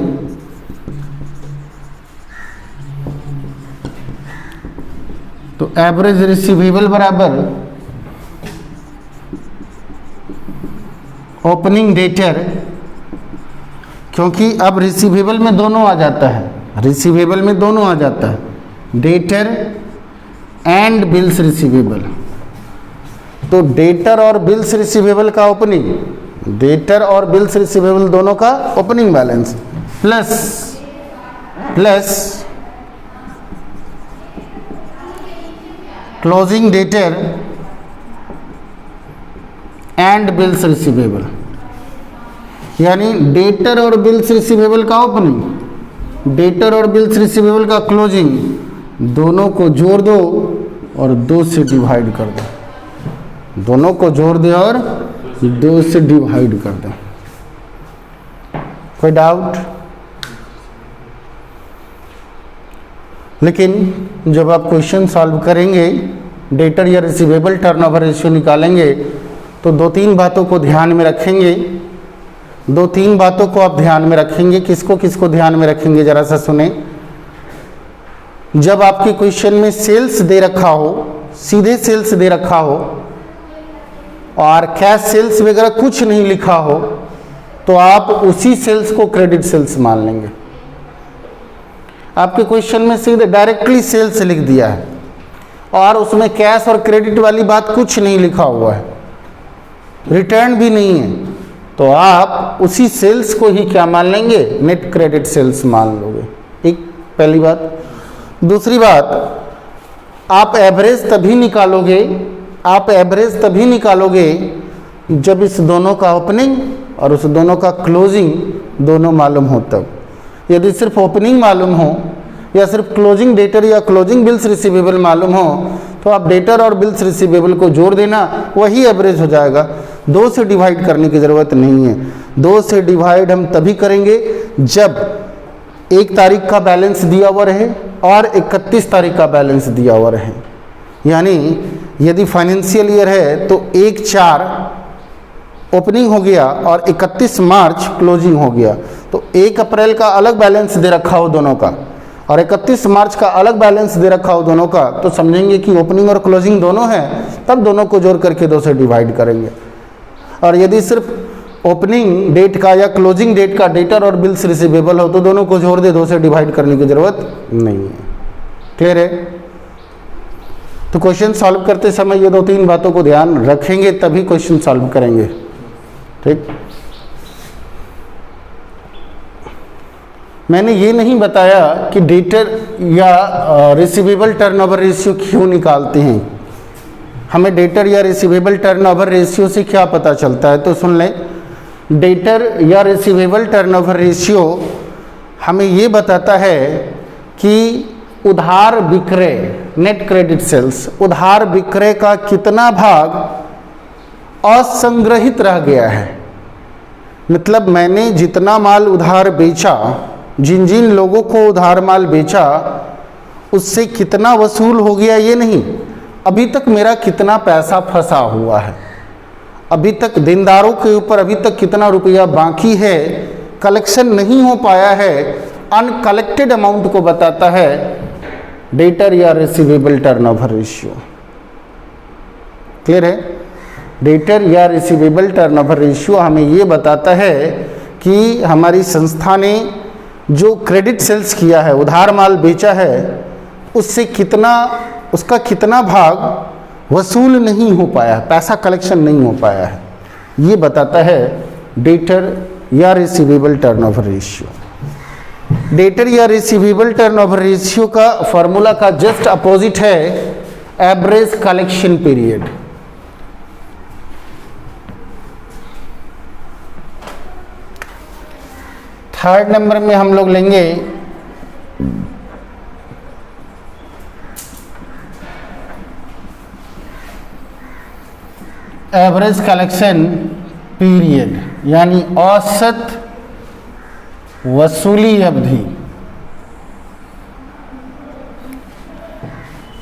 तो एवरेज रिसीवेबल बराबर ओपनिंग डेटर, क्योंकि अब रिसीवेबल में दोनों आ जाता है, रिसीवेबल में दोनों आ जाता है, डेटर एंड बिल्स रिसीवेबल। तो डेटर और बिल्स रिसीवेबल का ओपनिंग, डेटर और बिल्स रिसीवेबल दोनों का opening balance plus closing debtor and bills receivable, यानी डेटर और बिल्स रिसीवेबल का ओपनिंग, डेटर और बिल्स रिसीवेबल का क्लोजिंग, दोनों को जोड़ दो और 2 से डिवाइड कर दो, दोनों को जोड़ दे और 2 से डिवाइड कर दो। कोई डाउट? लेकिन जब आप क्वेश्चन सॉल्व करेंगे, डेटर या रिसीवेबल टर्नओवर रेशियो निकालेंगे, तो 2-3 बातों को ध्यान में रखेंगे, 2-3 बातों को आप ध्यान में रखेंगे। किसको किसको ध्यान में रखेंगे, जरा सा सुने। जब आपके क्वेश्चन में सेल्स दे रखा हो, सीधे सेल्स दे रखा हो और कैश सेल्स वगैरह कुछ नहीं लिखा हो, तो आप उसी सेल्स को क्रेडिट सेल्स मान लेंगे। आपके क्वेश्चन में सीधे डायरेक्टली सेल्स लिख दिया है और उसमें कैश और क्रेडिट वाली बात कुछ नहीं लिखा हुआ है, रिटर्न भी नहीं है, तो आप उसी सेल्स को ही क्या मान लेंगे, नेट क्रेडिट सेल्स मान लोगे। एक पहली बात। दूसरी बात, आप एवरेज तभी निकालोगे, आप एवरेज तभी निकालोगे जब इस दोनों का ओपनिंग और उस दोनों का क्लोजिंग दोनों मालूम हो तब। यदि सिर्फ ओपनिंग मालूम हो या सिर्फ क्लोजिंग डेटर या क्लोजिंग बिल्स रिसीवेबल मालूम हो, तो आप डेटर और बिल्स रिसीवेबल को जोड़ देना, वही एवरेज हो जाएगा। 2 से डिवाइड करने की ज़रूरत नहीं है। 2 से डिवाइड हम तभी करेंगे जब 1 तारीख का बैलेंस दिया हुआ रहे और 31 तारीख का बैलेंस दिया हुआ रहे। यानी यदि फाइनेंशियल ईयर है तो 1/4 ओपनिंग हो गया और 31 मार्च क्लोजिंग हो गया, तो 1 अप्रैल का अलग बैलेंस दे रखा हो दोनों का और 31 मार्च का अलग बैलेंस दे रखा हो दोनों का, तो समझेंगे कि ओपनिंग और क्लोजिंग दोनों हैं, तब दोनों को जोड़ करके 2 से डिवाइड करेंगे। और यदि सिर्फ ओपनिंग डेट का या क्लोजिंग डेट का डेटर और बिल्स रिसीवेबल हो, तो दोनों को जोड़ दे, 2 से डिवाइड करने की ज़रूरत नहीं है। क्लियर है? तो क्वेश्चन सॉल्व करते समय ये 2-3 बातों को ध्यान रखेंगे, तभी क्वेश्चन सॉल्व करेंगे। ठीक, मैंने ये नहीं बताया कि डेटर या रिसीवेबल टर्नओवर रेशियो क्यों निकालते हैं, हमें डेटर या रिसीवेबल टर्नओवर रेशियो से क्या पता चलता है, तो सुन लें। डेटर या रिसीवेबल टर्नओवर रेशियो हमें ये बताता है कि उधार विक्रय, नेट क्रेडिट सेल्स, उधार विक्रय का कितना भाग असंग्रहित रह गया है। मतलब मैंने जितना माल उधार बेचा, जिन जिन लोगों को उधार माल बेचा, उससे कितना वसूल हो गया ये नहीं, अभी तक मेरा कितना पैसा फंसा हुआ है, अभी तक देनदारों के ऊपर अभी तक कितना रुपया बाकी है, कलेक्शन नहीं हो पाया है, अनकलेक्टेड अमाउंट को बताता है डेटर या रिसीवेबल टर्नओवर रेशियो। क्लियर है? डेटर या रिसीवेबल टर्नओवर रेशियो हमें ये बताता है कि हमारी संस्था ने जो क्रेडिट सेल्स किया है, उधार माल बेचा है, उससे कितना, उसका कितना भाग वसूल नहीं हो पाया, पैसा कलेक्शन नहीं हो पाया है, ये बताता है डेटर या रिसीवेबल टर्नओवर रेशियो। डेटर या रिसीवेबल टर्नओवर रेशियो का फॉर्मूला का जस्ट अपोजिट है average collection period. Third number में हम लोग लेंगे एवरेज कलेक्शन पीरियड, यानी औसत वसूली अवधि।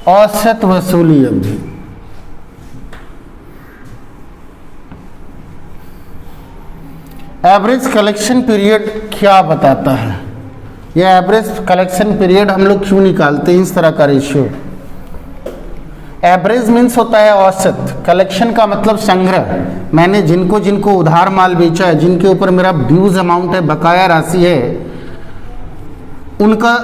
औसत वसूली अवधि एवरेज कलेक्शन पीरियड क्या बताता है? यह एवरेज कलेक्शन पीरियड हम लोग क्यों निकालते हैं इस तरह का रेशियो? एवरेज मीन्स होता है औसत, कलेक्शन का मतलब संग्रह। मैंने जिनको जिनको उधार माल बेचा है, जिनके ऊपर मेरा ड्यूज अमाउंट है, बकाया राशि है, उनका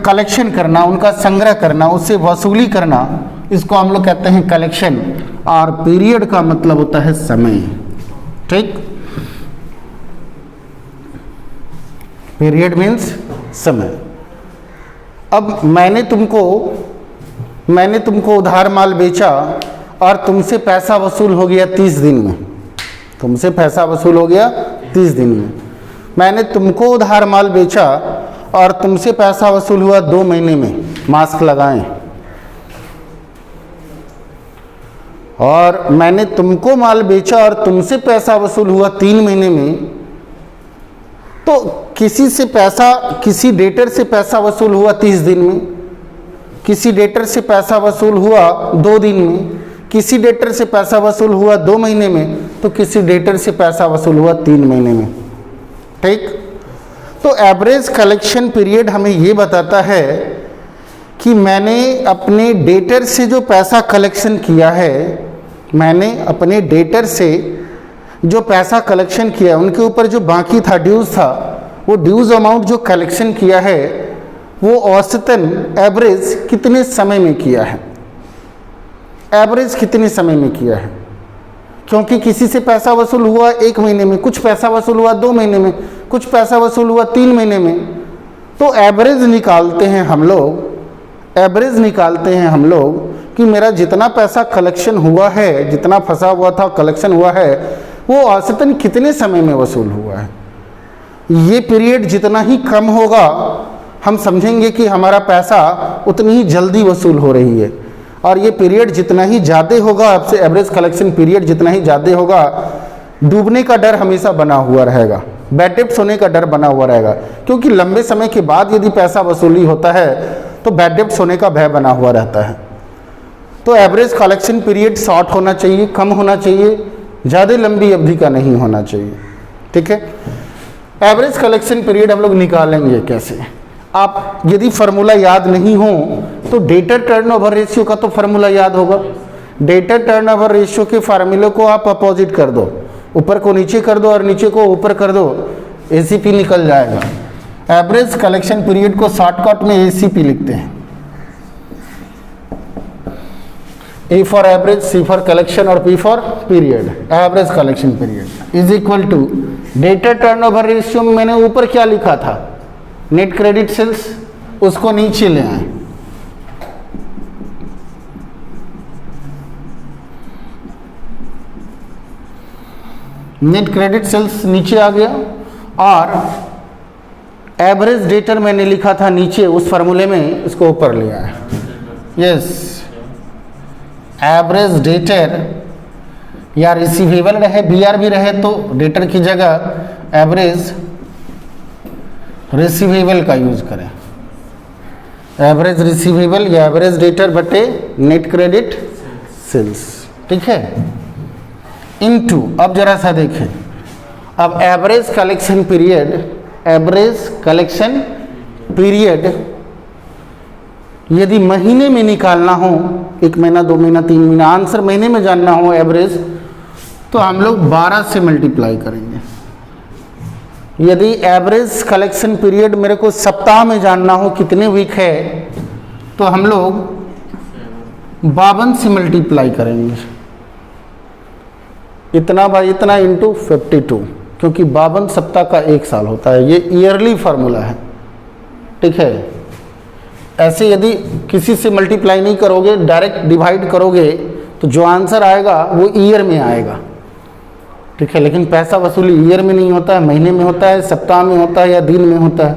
कलेक्शन करना, उनका संग्रह करना, उससे वसूली करना, इसको हम लोग कहते हैं कलेक्शन। और पीरियड का मतलब होता है समय। ठीक, पीरियड मीन्स समय। अब मैंने तुमको उधार माल बेचा और तुमसे पैसा वसूल हो गया 30 दिन में। तुमसे पैसा वसूल हो गया 30 दिन में। मैंने तुमको उधार माल बेचा और तुमसे पैसा वसूल हुआ 2 महीने में। मास्क लगाएं। और मैंने तुमको माल बेचा और तुमसे पैसा वसूल हुआ 3 महीने में। तो किसी डेटर से पैसा वसूल हुआ 30 दिन में, किसी डेटर से पैसा वसूल हुआ 2 दिन में, किसी डेटर से पैसा वसूल हुआ 2 महीने में, तो किसी डेटर से पैसा वसूल हुआ 3 महीने में। ठीक, तो एवरेज कलेक्शन पीरियड हमें ये बताता है कि मैंने अपने डेटर से जो पैसा कलेक्शन किया है, मैंने अपने डेटर से जो पैसा कलेक्शन किया है, उनके ऊपर जो बाकी था, ड्यूज था, वो ड्यूज अमाउंट जो कलेक्शन किया है, वो औसतन एवरेज कितने समय में किया है, एवरेज कितने समय में किया है। क्योंकि किसी से पैसा वसूल हुआ 1 महीने में, कुछ पैसा वसूल हुआ 2 महीने में, कुछ पैसा वसूल हुआ 3 महीने में। तो एवरेज निकालते हैं हम लोग कि मेरा जितना पैसा कलेक्शन हुआ है, जितना फंसा हुआ था कलेक्शन हुआ है, वो औसतन कितने समय में वसूल हुआ है। ये पीरियड जितना ही कम होगा, हम समझेंगे कि हमारा पैसा उतनी ही जल्दी वसूल हो रही है। और ये पीरियड जितना ही ज़्यादा होगा, आपसे एवरेज कलेक्शन पीरियड जितना ही ज़्यादा होगा, डूबने का डर हमेशा बना हुआ रहेगा, बैड डेब्ट्स होने का डर बना हुआ रहेगा। क्योंकि लंबे समय के बाद यदि पैसा वसूली होता है तो बैड डेब्ट्स होने का भय बना हुआ रहता है। तो एवरेज कलेक्शन पीरियड शॉर्ट होना चाहिए, कम होना चाहिए, ज़्यादा लंबी अवधि का नहीं होना चाहिए। ठीक है, एवरेज कलेक्शन पीरियड हम लोग निकालेंगे कैसे? आप यदि फार्मूला याद नहीं हो तो डेटर टर्नओवर रेशियो का तो फार्मूला याद होगा। डेटर टर्नओवर रेशियो के फार्मूले को आप अपोजिट कर दो, ऊपर को नीचे कर दो और नीचे को ऊपर कर दो, एसीपी निकल जाएगा। एवरेज कलेक्शन पीरियड को शॉर्टकट में एसीपी लिखते हैं। A for average, C for collection और P for period. Average collection period is equal to debtor turnover ratio में मैंने ऊपर क्या लिखा था, नेट क्रेडिट सेल्स, उसको नीचे ले आए। नेट क्रेडिट सेल्स नीचे आ गया और एवरेज डेटर मैंने लिखा था नीचे उस फार्मूले में, इसको ऊपर लिया है। यस, एवरेज डेटर या रिसीवेबल रहे, बीआर भी रहे तो डेटर की जगह एवरेज रिसीवेबल का यूज करें। एवरेज रिसीवेबल या एवरेज डेटर बटे नेट क्रेडिट सेल्स, ठीक है। इनटू, अब जरा सा देखें, अब average collection period, average collection period यदि महीने में निकालना हो, 1 महीना 2 महीना 3 महीना, आंसर महीने में जानना हो एवरेज, तो हम लोग 12 से मल्टीप्लाई करेंगे। यदि एवरेज कलेक्शन पीरियड मेरे को सप्ताह में जानना हो कितने वीक है, तो हम लोग 52 से मल्टीप्लाई करेंगे। इतना बाई इतना इंटू 52, क्योंकि 52 सप्ताह का 1 साल होता है। ये ईयरली फार्मूला है, ठीक है। ऐसे यदि किसी से मल्टीप्लाई नहीं करोगे, डायरेक्ट डिवाइड करोगे, तो जो आंसर आएगा वो ईयर में आएगा, ठीक है। लेकिन पैसा वसूली ईयर में नहीं होता है, महीने में होता है, सप्ताह में होता है या दिन में होता है।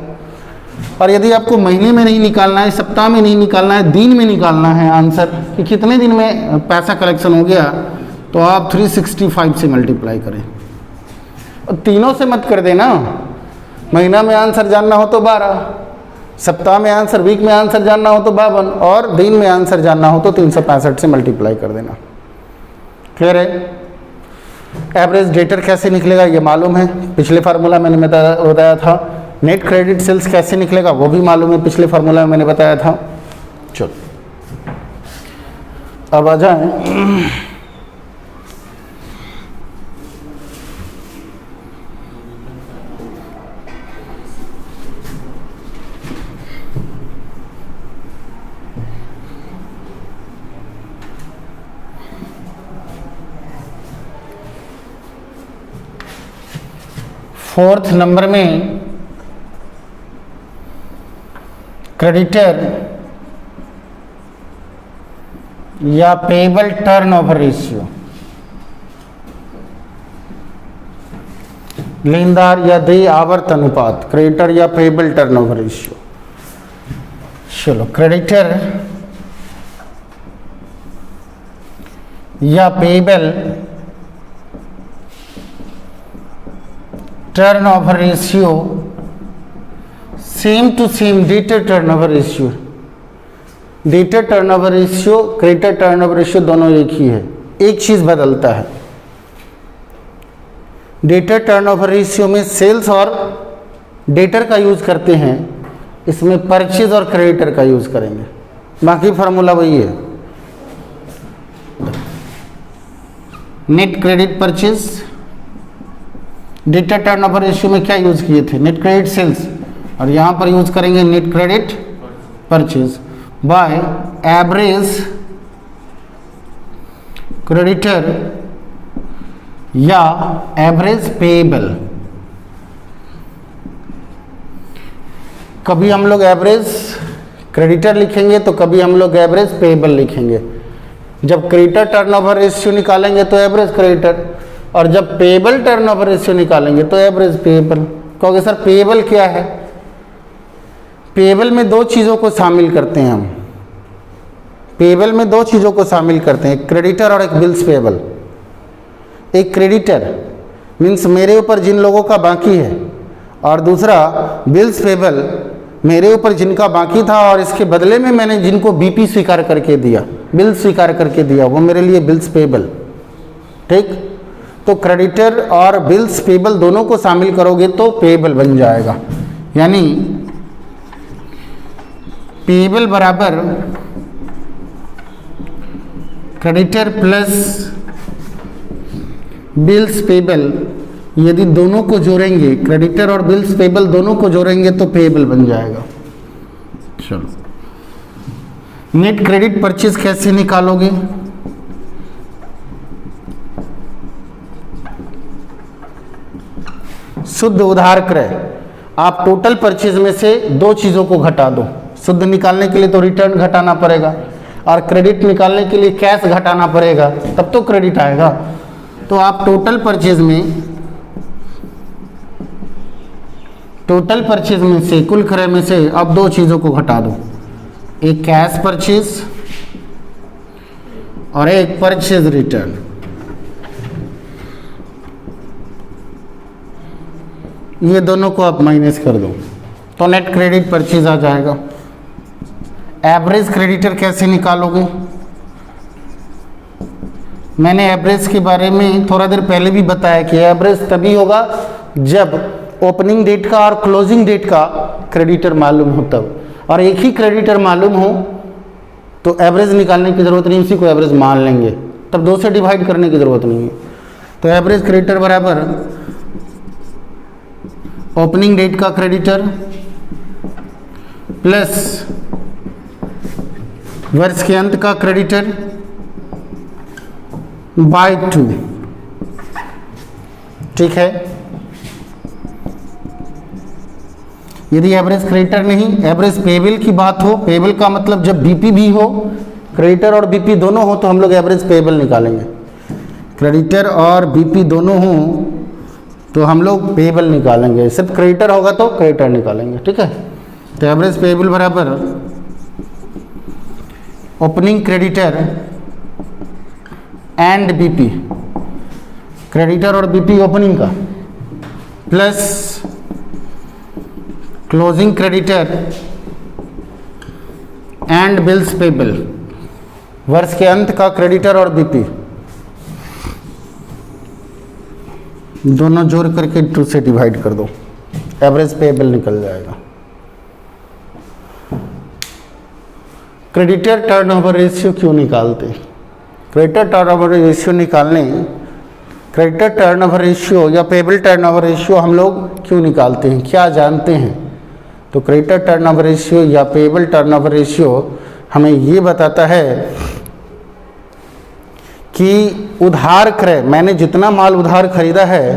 और यदि आपको महीने में नहीं निकालना है, सप्ताह में नहीं निकालना है, दिन में निकालना है आंसर कि कितने दिन में पैसा कलेक्शन हो गया, तो आप 365 से मल्टीप्लाई करें। और तीनों से मत कर देना, महीना में आंसर जानना हो तो 12, सप्ताह में आंसर, वीक में आंसर जानना हो तो 52, और दिन में आंसर जानना हो तो 365 से मल्टीप्लाई कर देना। क्लियर है। एवरेज डेटर कैसे निकलेगा ये मालूम है, पिछले फार्मूला मैंने बताया था। नेट क्रेडिट सेल्स कैसे निकलेगा वो भी मालूम है, पिछले फार्मूला में मैंने बताया था। चलो अब आ जाए फोर्थ नंबर में क्रेडिटर या पेबल टर्नओवर रेशियो, लेनदार या देय आवर्त अनुपात, क्रेडिटर या पेबल टर्नओवर रेशियो। चलो, क्रेडिटर या payable turnover ratio same to same debtor turnover ratio. Debtor turnover ratio, creditor turnover ratio दोनों एक ही है, एक चीज बदलता है। डेटर टर्नओवर रेशियो में सेल्स और डेटर का यूज करते हैं, इसमें परचेज और क्रेडिटर का यूज करेंगे, बाकी फार्मूला वही है। Net credit purchase, debtor turnover ratio में क्या यूज किए थे, नेट क्रेडिट सेल्स, और यहां पर यूज करेंगे net credit purchase by average creditor या एवरेज पेएबल। कभी हम लोग एवरेज क्रेडिटर लिखेंगे तो कभी हम लोग एवरेज पेएबल लिखेंगे। जब क्रेडिटर टर्नओवर रेशियो निकालेंगे तो एवरेज क्रेडिटर, और जब पेएबल टर्नओवर रेशियो निकालेंगे तो एवरेज पेएबल। कहोगे सर पेएबल क्या है? पेएबल में दो चीज़ों को शामिल करते हैं हम, पेएबल में दो चीज़ों को शामिल करते हैं, एक क्रेडिटर और एक बिल्स पेएबल। एक क्रेडिटर मीन्स मेरे ऊपर जिन लोगों का बाकी है, और दूसरा बिल्स पेएबल मेरे ऊपर जिनका बाकी था और इसके बदले में मैंने जिनको बीपी स्वीकार करके दिया, बिल स्वीकार करके दिया, वो मेरे लिए बिल्स पेएबल। ठीक, तो क्रेडिटर और बिल्स पेएबल दोनों को शामिल करोगे तो पेएबल बन जाएगा। यानी पेएबल बराबर क्रेडिटर प्लस बिल्स पेएबल। यदि दोनों को जोड़ेंगे, क्रेडिटर और बिल्स पेएबल दोनों को जोड़ेंगे तो पेएबल बन जाएगा। चलो, नेट क्रेडिट परचेज कैसे निकालोगे? शुद्ध उधार क्रय। आप टोटल परचेज में से दो चीजों को घटा दो। शुद्ध निकालने के लिए तो रिटर्न घटाना पड़ेगा, और क्रेडिट निकालने के लिए कैश घटाना पड़ेगा, तब तो क्रेडिट आएगा। तो आप टोटल परचेज में टोटल परचेज में से, कुल क्रय में से अब दो चीज़ों को घटा दो, एक कैश परचेज और एक परचेज रिटर्न। ये दोनों को आप माइनस कर दो तो नेट क्रेडिट परचेज आ जाएगा। एवरेज क्रेडिटर कैसे निकालोगे? मैंने एवरेज के बारे में थोड़ा देर पहले भी बताया कि एवरेज तभी होगा जब ओपनिंग डेट का और क्लोजिंग डेट का क्रेडिटर मालूम हो तब, और एक ही क्रेडिटर मालूम हो तो एवरेज निकालने की ज़रूरत नहीं, उसी को एवरेज मान लेंगे, तब दो से डिवाइड करने की ज़रूरत नहीं है। तो एवरेज क्रेडिटर बराबर ओपनिंग डेट का क्रेडिटर प्लस वर्ष के अंत का क्रेडिटर बाय 2, ठीक है। यदि एवरेज क्रेडिटर नहीं, एवरेज पेबल की बात हो, पेबल का मतलब जब बीपी भी हो, क्रेडिटर और बीपी दोनों हो तो हम लोग एवरेज पेबल निकालेंगे। क्रेडिटर और बीपी दोनों हो तो हम लोग पेबल निकालेंगे, सिर्फ क्रेडिटर होगा तो क्रेडिटर निकालेंगे, ठीक है। तो एवरेज पेबल बराबर opening creditor and BP, creditor और बीपी ओपनिंग का, plus closing creditor and bills payable, वर्ष के अंत का क्रेडिटर और बीपी, दोनों जोड़ करके 2 से डिवाइड कर दो, एवरेज पेबल निकल जाएगा। क्रेडिटर टर्नओवर रेशियो क्यों निकालते? क्रेडिटर टर्नओवर रेशियो निकालने, क्रेडिटर टर्नओवर रेशियो या पेबल टर्नओवर रेशियो हम लोग क्यों निकालते हैं, क्या जानते हैं? तो क्रेडिटर टर्नओवर रेशियो या पेबल टर्नओवर रेशियो हमें ये बताता है कि उधार क्रय, मैंने जितना माल उधार खरीदा है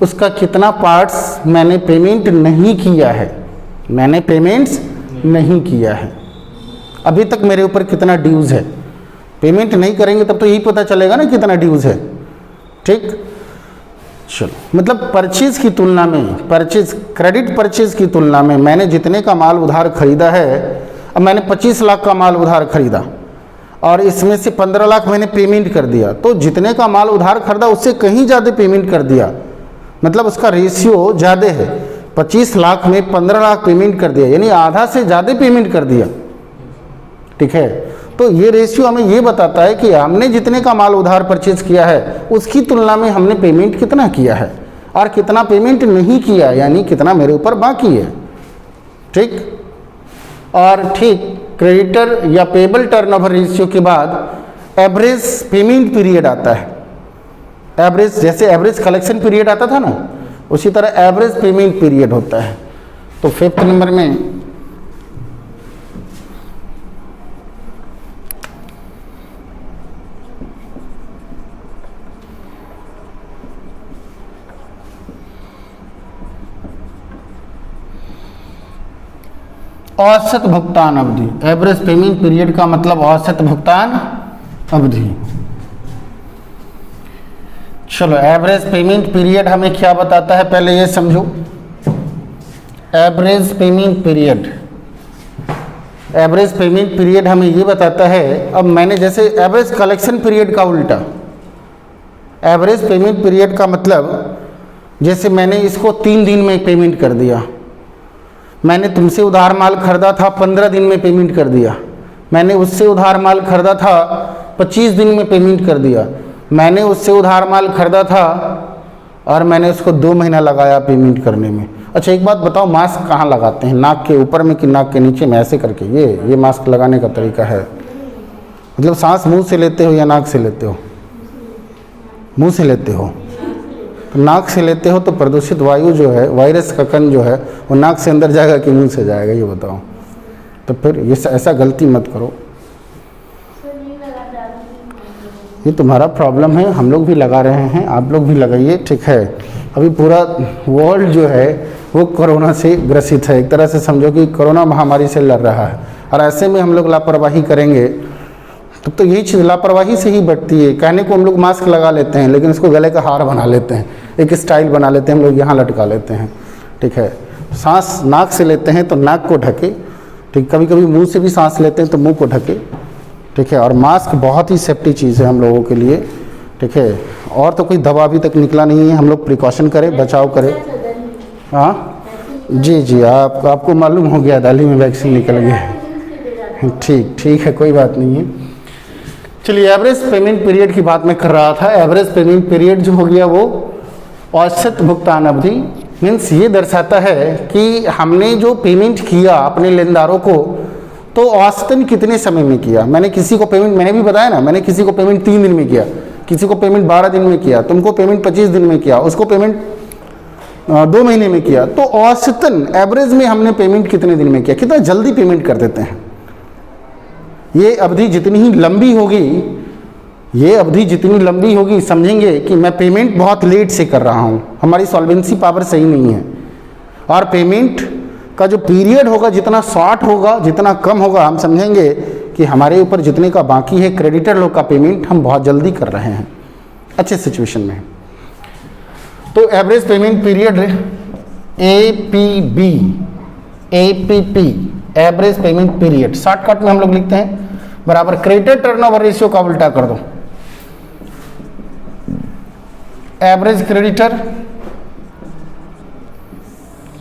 उसका कितना पार्ट्स मैंने पेमेंट नहीं किया है, मैंने पेमेंट्स नहीं किया है, अभी तक मेरे ऊपर कितना ड्यूज़ है। पेमेंट नहीं करेंगे तब तो यही पता चलेगा ना कितना ड्यूज़ है, ठीक। चलो, मतलब परचेज की तुलना में, परचेज क्रेडिट परचेज की तुलना में मैंने जितने का माल उधार खरीदा है, अब मैंने 25 लाख का माल उधार खरीदा और इसमें से 15 लाख मैंने पेमेंट कर दिया, तो जितने का माल उधार खरीदा उससे कहीं ज़्यादा पेमेंट कर दिया, मतलब उसका रेशियो ज़्यादा है। 25 लाख में 15 लाख पेमेंट कर दिया, यानी आधा से ज़्यादा पेमेंट कर दिया, ठीक है। तो ये रेशियो हमें ये बताता है कि हमने जितने का माल उधार परचेज किया है उसकी तुलना में हमने पेमेंट कितना किया है और कितना पेमेंट नहीं किया, यानी कितना मेरे ऊपर बाकी है, ठीक। और ठीक क्रेडिटर या पेबल टर्नओवर रेशियो के बाद एवरेज पेमेंट पीरियड आता है। एवरेज, जैसे एवरेज कलेक्शन पीरियड आता था ना, उसी तरह एवरेज पेमेंट पीरियड होता है। तो 5th नंबर में औसत भुगतान अवधि, एवरेज पेमेंट पीरियड का मतलब औसत भुगतान अवधि। चलो, एवरेज पेमेंट पीरियड हमें क्या बताता है पहले ये समझो। Average payment period, average payment period हमें ये बताता है, अब मैंने जैसे एवरेज कलेक्शन पीरियड का उल्टा, एवरेज पेमेंट पीरियड का मतलब जैसे मैंने इसको 3 दिन में पेमेंट कर दिया, मैंने तुमसे उधार माल खरीदा था 15 दिन में पेमेंट कर दिया, मैंने उससे उधार माल खरीदा था 25 दिन में पेमेंट कर दिया, मैंने उससे उधार माल खरीदा था और मैंने उसको 2 महीना लगाया पेमेंट करने में। अच्छा, एक बात बताओ, मास्क कहाँ लगाते हैं, नाक के ऊपर में कि नाक के नीचे में, ऐसे करके ये मास्क लगाने का तरीका है। मतलब सांस मुंह से लेते हो या नाक से लेते हो? मुंह से लेते हो। तो नाक से लेते हो तो प्रदूषित वायु जो है, वायरस का कण जो है, वो नाक से अंदर जाएगा कि मुंह से जाएगा, ये बताओ। तो फिर ये ऐसा गलती मत करो, ये तुम्हारा प्रॉब्लम है, हम लोग भी लगा रहे हैं, आप लोग भी लगाइए, ठीक है। अभी पूरा वर्ल्ड जो है वो कोरोना से ग्रसित है, एक तरह से समझो कि कोरोना महामारी से लड़ रहा है, और ऐसे में हम लोग लापरवाही करेंगे तब तो यही चीज़ लापरवाही से ही बढ़ती है। कहने को हम लोग मास्क लगा लेते हैं, लेकिन इसको गले का हार बना लेते हैं, एक स्टाइल बना लेते हैं हम लोग, यहाँ लटका लेते हैं, ठीक है। सांस नाक से लेते हैं तो नाक को ढके, ठीक, कभी कभी मुंह से भी सांस लेते हैं तो मुंह को ढके, ठीक है। और मास्क बहुत ही सेफ्टी चीज़ है हम लोगों के लिए, ठीक है। और तो कोई दवा अभी तक निकला नहीं है, हम लोग प्रिकॉशन करें, बचाव करें। हाँ जी जी, आपको मालूम हो गया दिल्ली में वैक्सीन निकल गया। ठीक है, कोई बात नहीं है। चलिए, एवरेज पेमेंट पीरियड की बात मैं कर रहा था। एवरेज पेमेंट पीरियड जो हो गया वो औसत भुगतान अवधि, मीन्स ये दर्शाता है कि हमने जो पेमेंट किया अपने लेनदारों को तो औसतन कितने समय में किया। मैंने किसी को पेमेंट, मैंने भी बताया ना, मैंने किसी को पेमेंट 3 दिन में किया, किसी को पेमेंट 12 दिन में किया, तुमको पेमेंट 25 दिन में किया, उसको पेमेंट 2 महीने में किया। तो औसतन एवरेज में हमने पेमेंट कितने दिन में किया, कितना जल्दी पेमेंट कर देते हैं। ये अवधि जितनी ही लंबी होगी, समझेंगे कि मैं पेमेंट बहुत लेट से कर रहा हूँ, हमारी सॉल्वेंसी पावर सही नहीं है। और पेमेंट का जो पीरियड होगा जितना शॉर्ट होगा, जितना कम होगा, हम समझेंगे कि हमारे ऊपर जितने का बाकी है क्रेडिटर लोग का पेमेंट हम बहुत जल्दी कर रहे हैं, अच्छे सिचुएशन में। तो average payment period APP, average payment period, shortcut में हम लोग लिखते हैं बराबर क्रेडिटर टर्नओवर रेशियो का उल्टा कर दो, एवरेज क्रेडिटर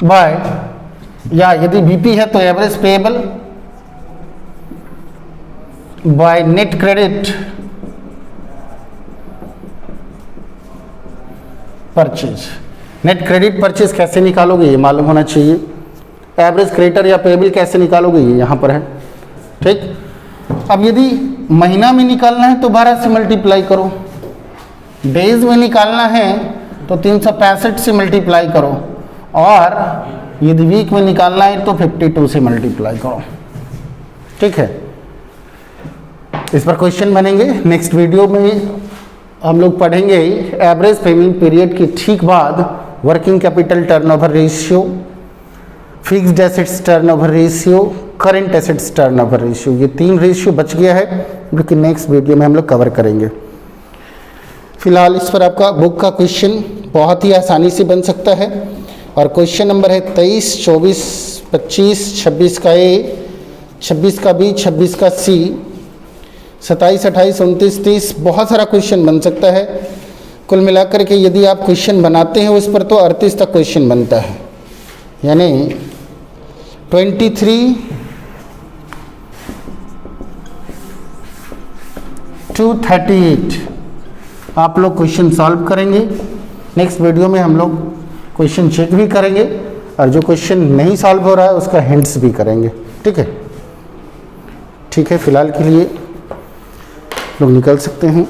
बाय, या यदि बीपी है तो average payable by net credit purchase. Net credit purchase कैसे निकालोगे ये मालूम होना चाहिए। एवरेज क्रेडिटर या पेएबल कैसे निकालोगे ये यहाँ पर है, ठीक। अब यदि महीना में निकालना है तो 12 से मल्टीप्लाई करो, डेज में निकालना है तो 365 से मल्टीप्लाई करो, और यदि वीक में निकालना है तो 52 से मल्टीप्लाई करो, ठीक है। इस पर क्वेश्चन बनेंगे। नेक्स्ट वीडियो में हम लोग पढ़ेंगे एवरेज पेमेंट पीरियड के ठीक बाद working capital turnover ratio, fixed assets turnover ratio, current assets turnover ratio. ये 3 रेशियो बच गया है जो कि नेक्स्ट वीडियो में हम लोग कवर करेंगे। फिलहाल इस पर आपका बुक का क्वेश्चन बहुत ही आसानी से बन सकता है, और क्वेश्चन नंबर है 23, 24, 25, 26 का ए, 26 का बी, 26 का सी, 27, 28, 29, 30, बहुत सारा क्वेश्चन बन सकता है। कुल मिलाकर के यदि आप क्वेश्चन बनाते हैं उस पर तो 38 तक क्वेश्चन बनता है, यानी 23 to 38 आप लोग क्वेश्चन सॉल्व करेंगे। नेक्स्ट वीडियो में हम लोग क्वेश्चन चेक भी करेंगे, और जो क्वेश्चन नहीं सॉल्व हो रहा है उसका हिंट्स भी करेंगे, ठीक है। फिलहाल के लिए लोग निकल सकते हैं।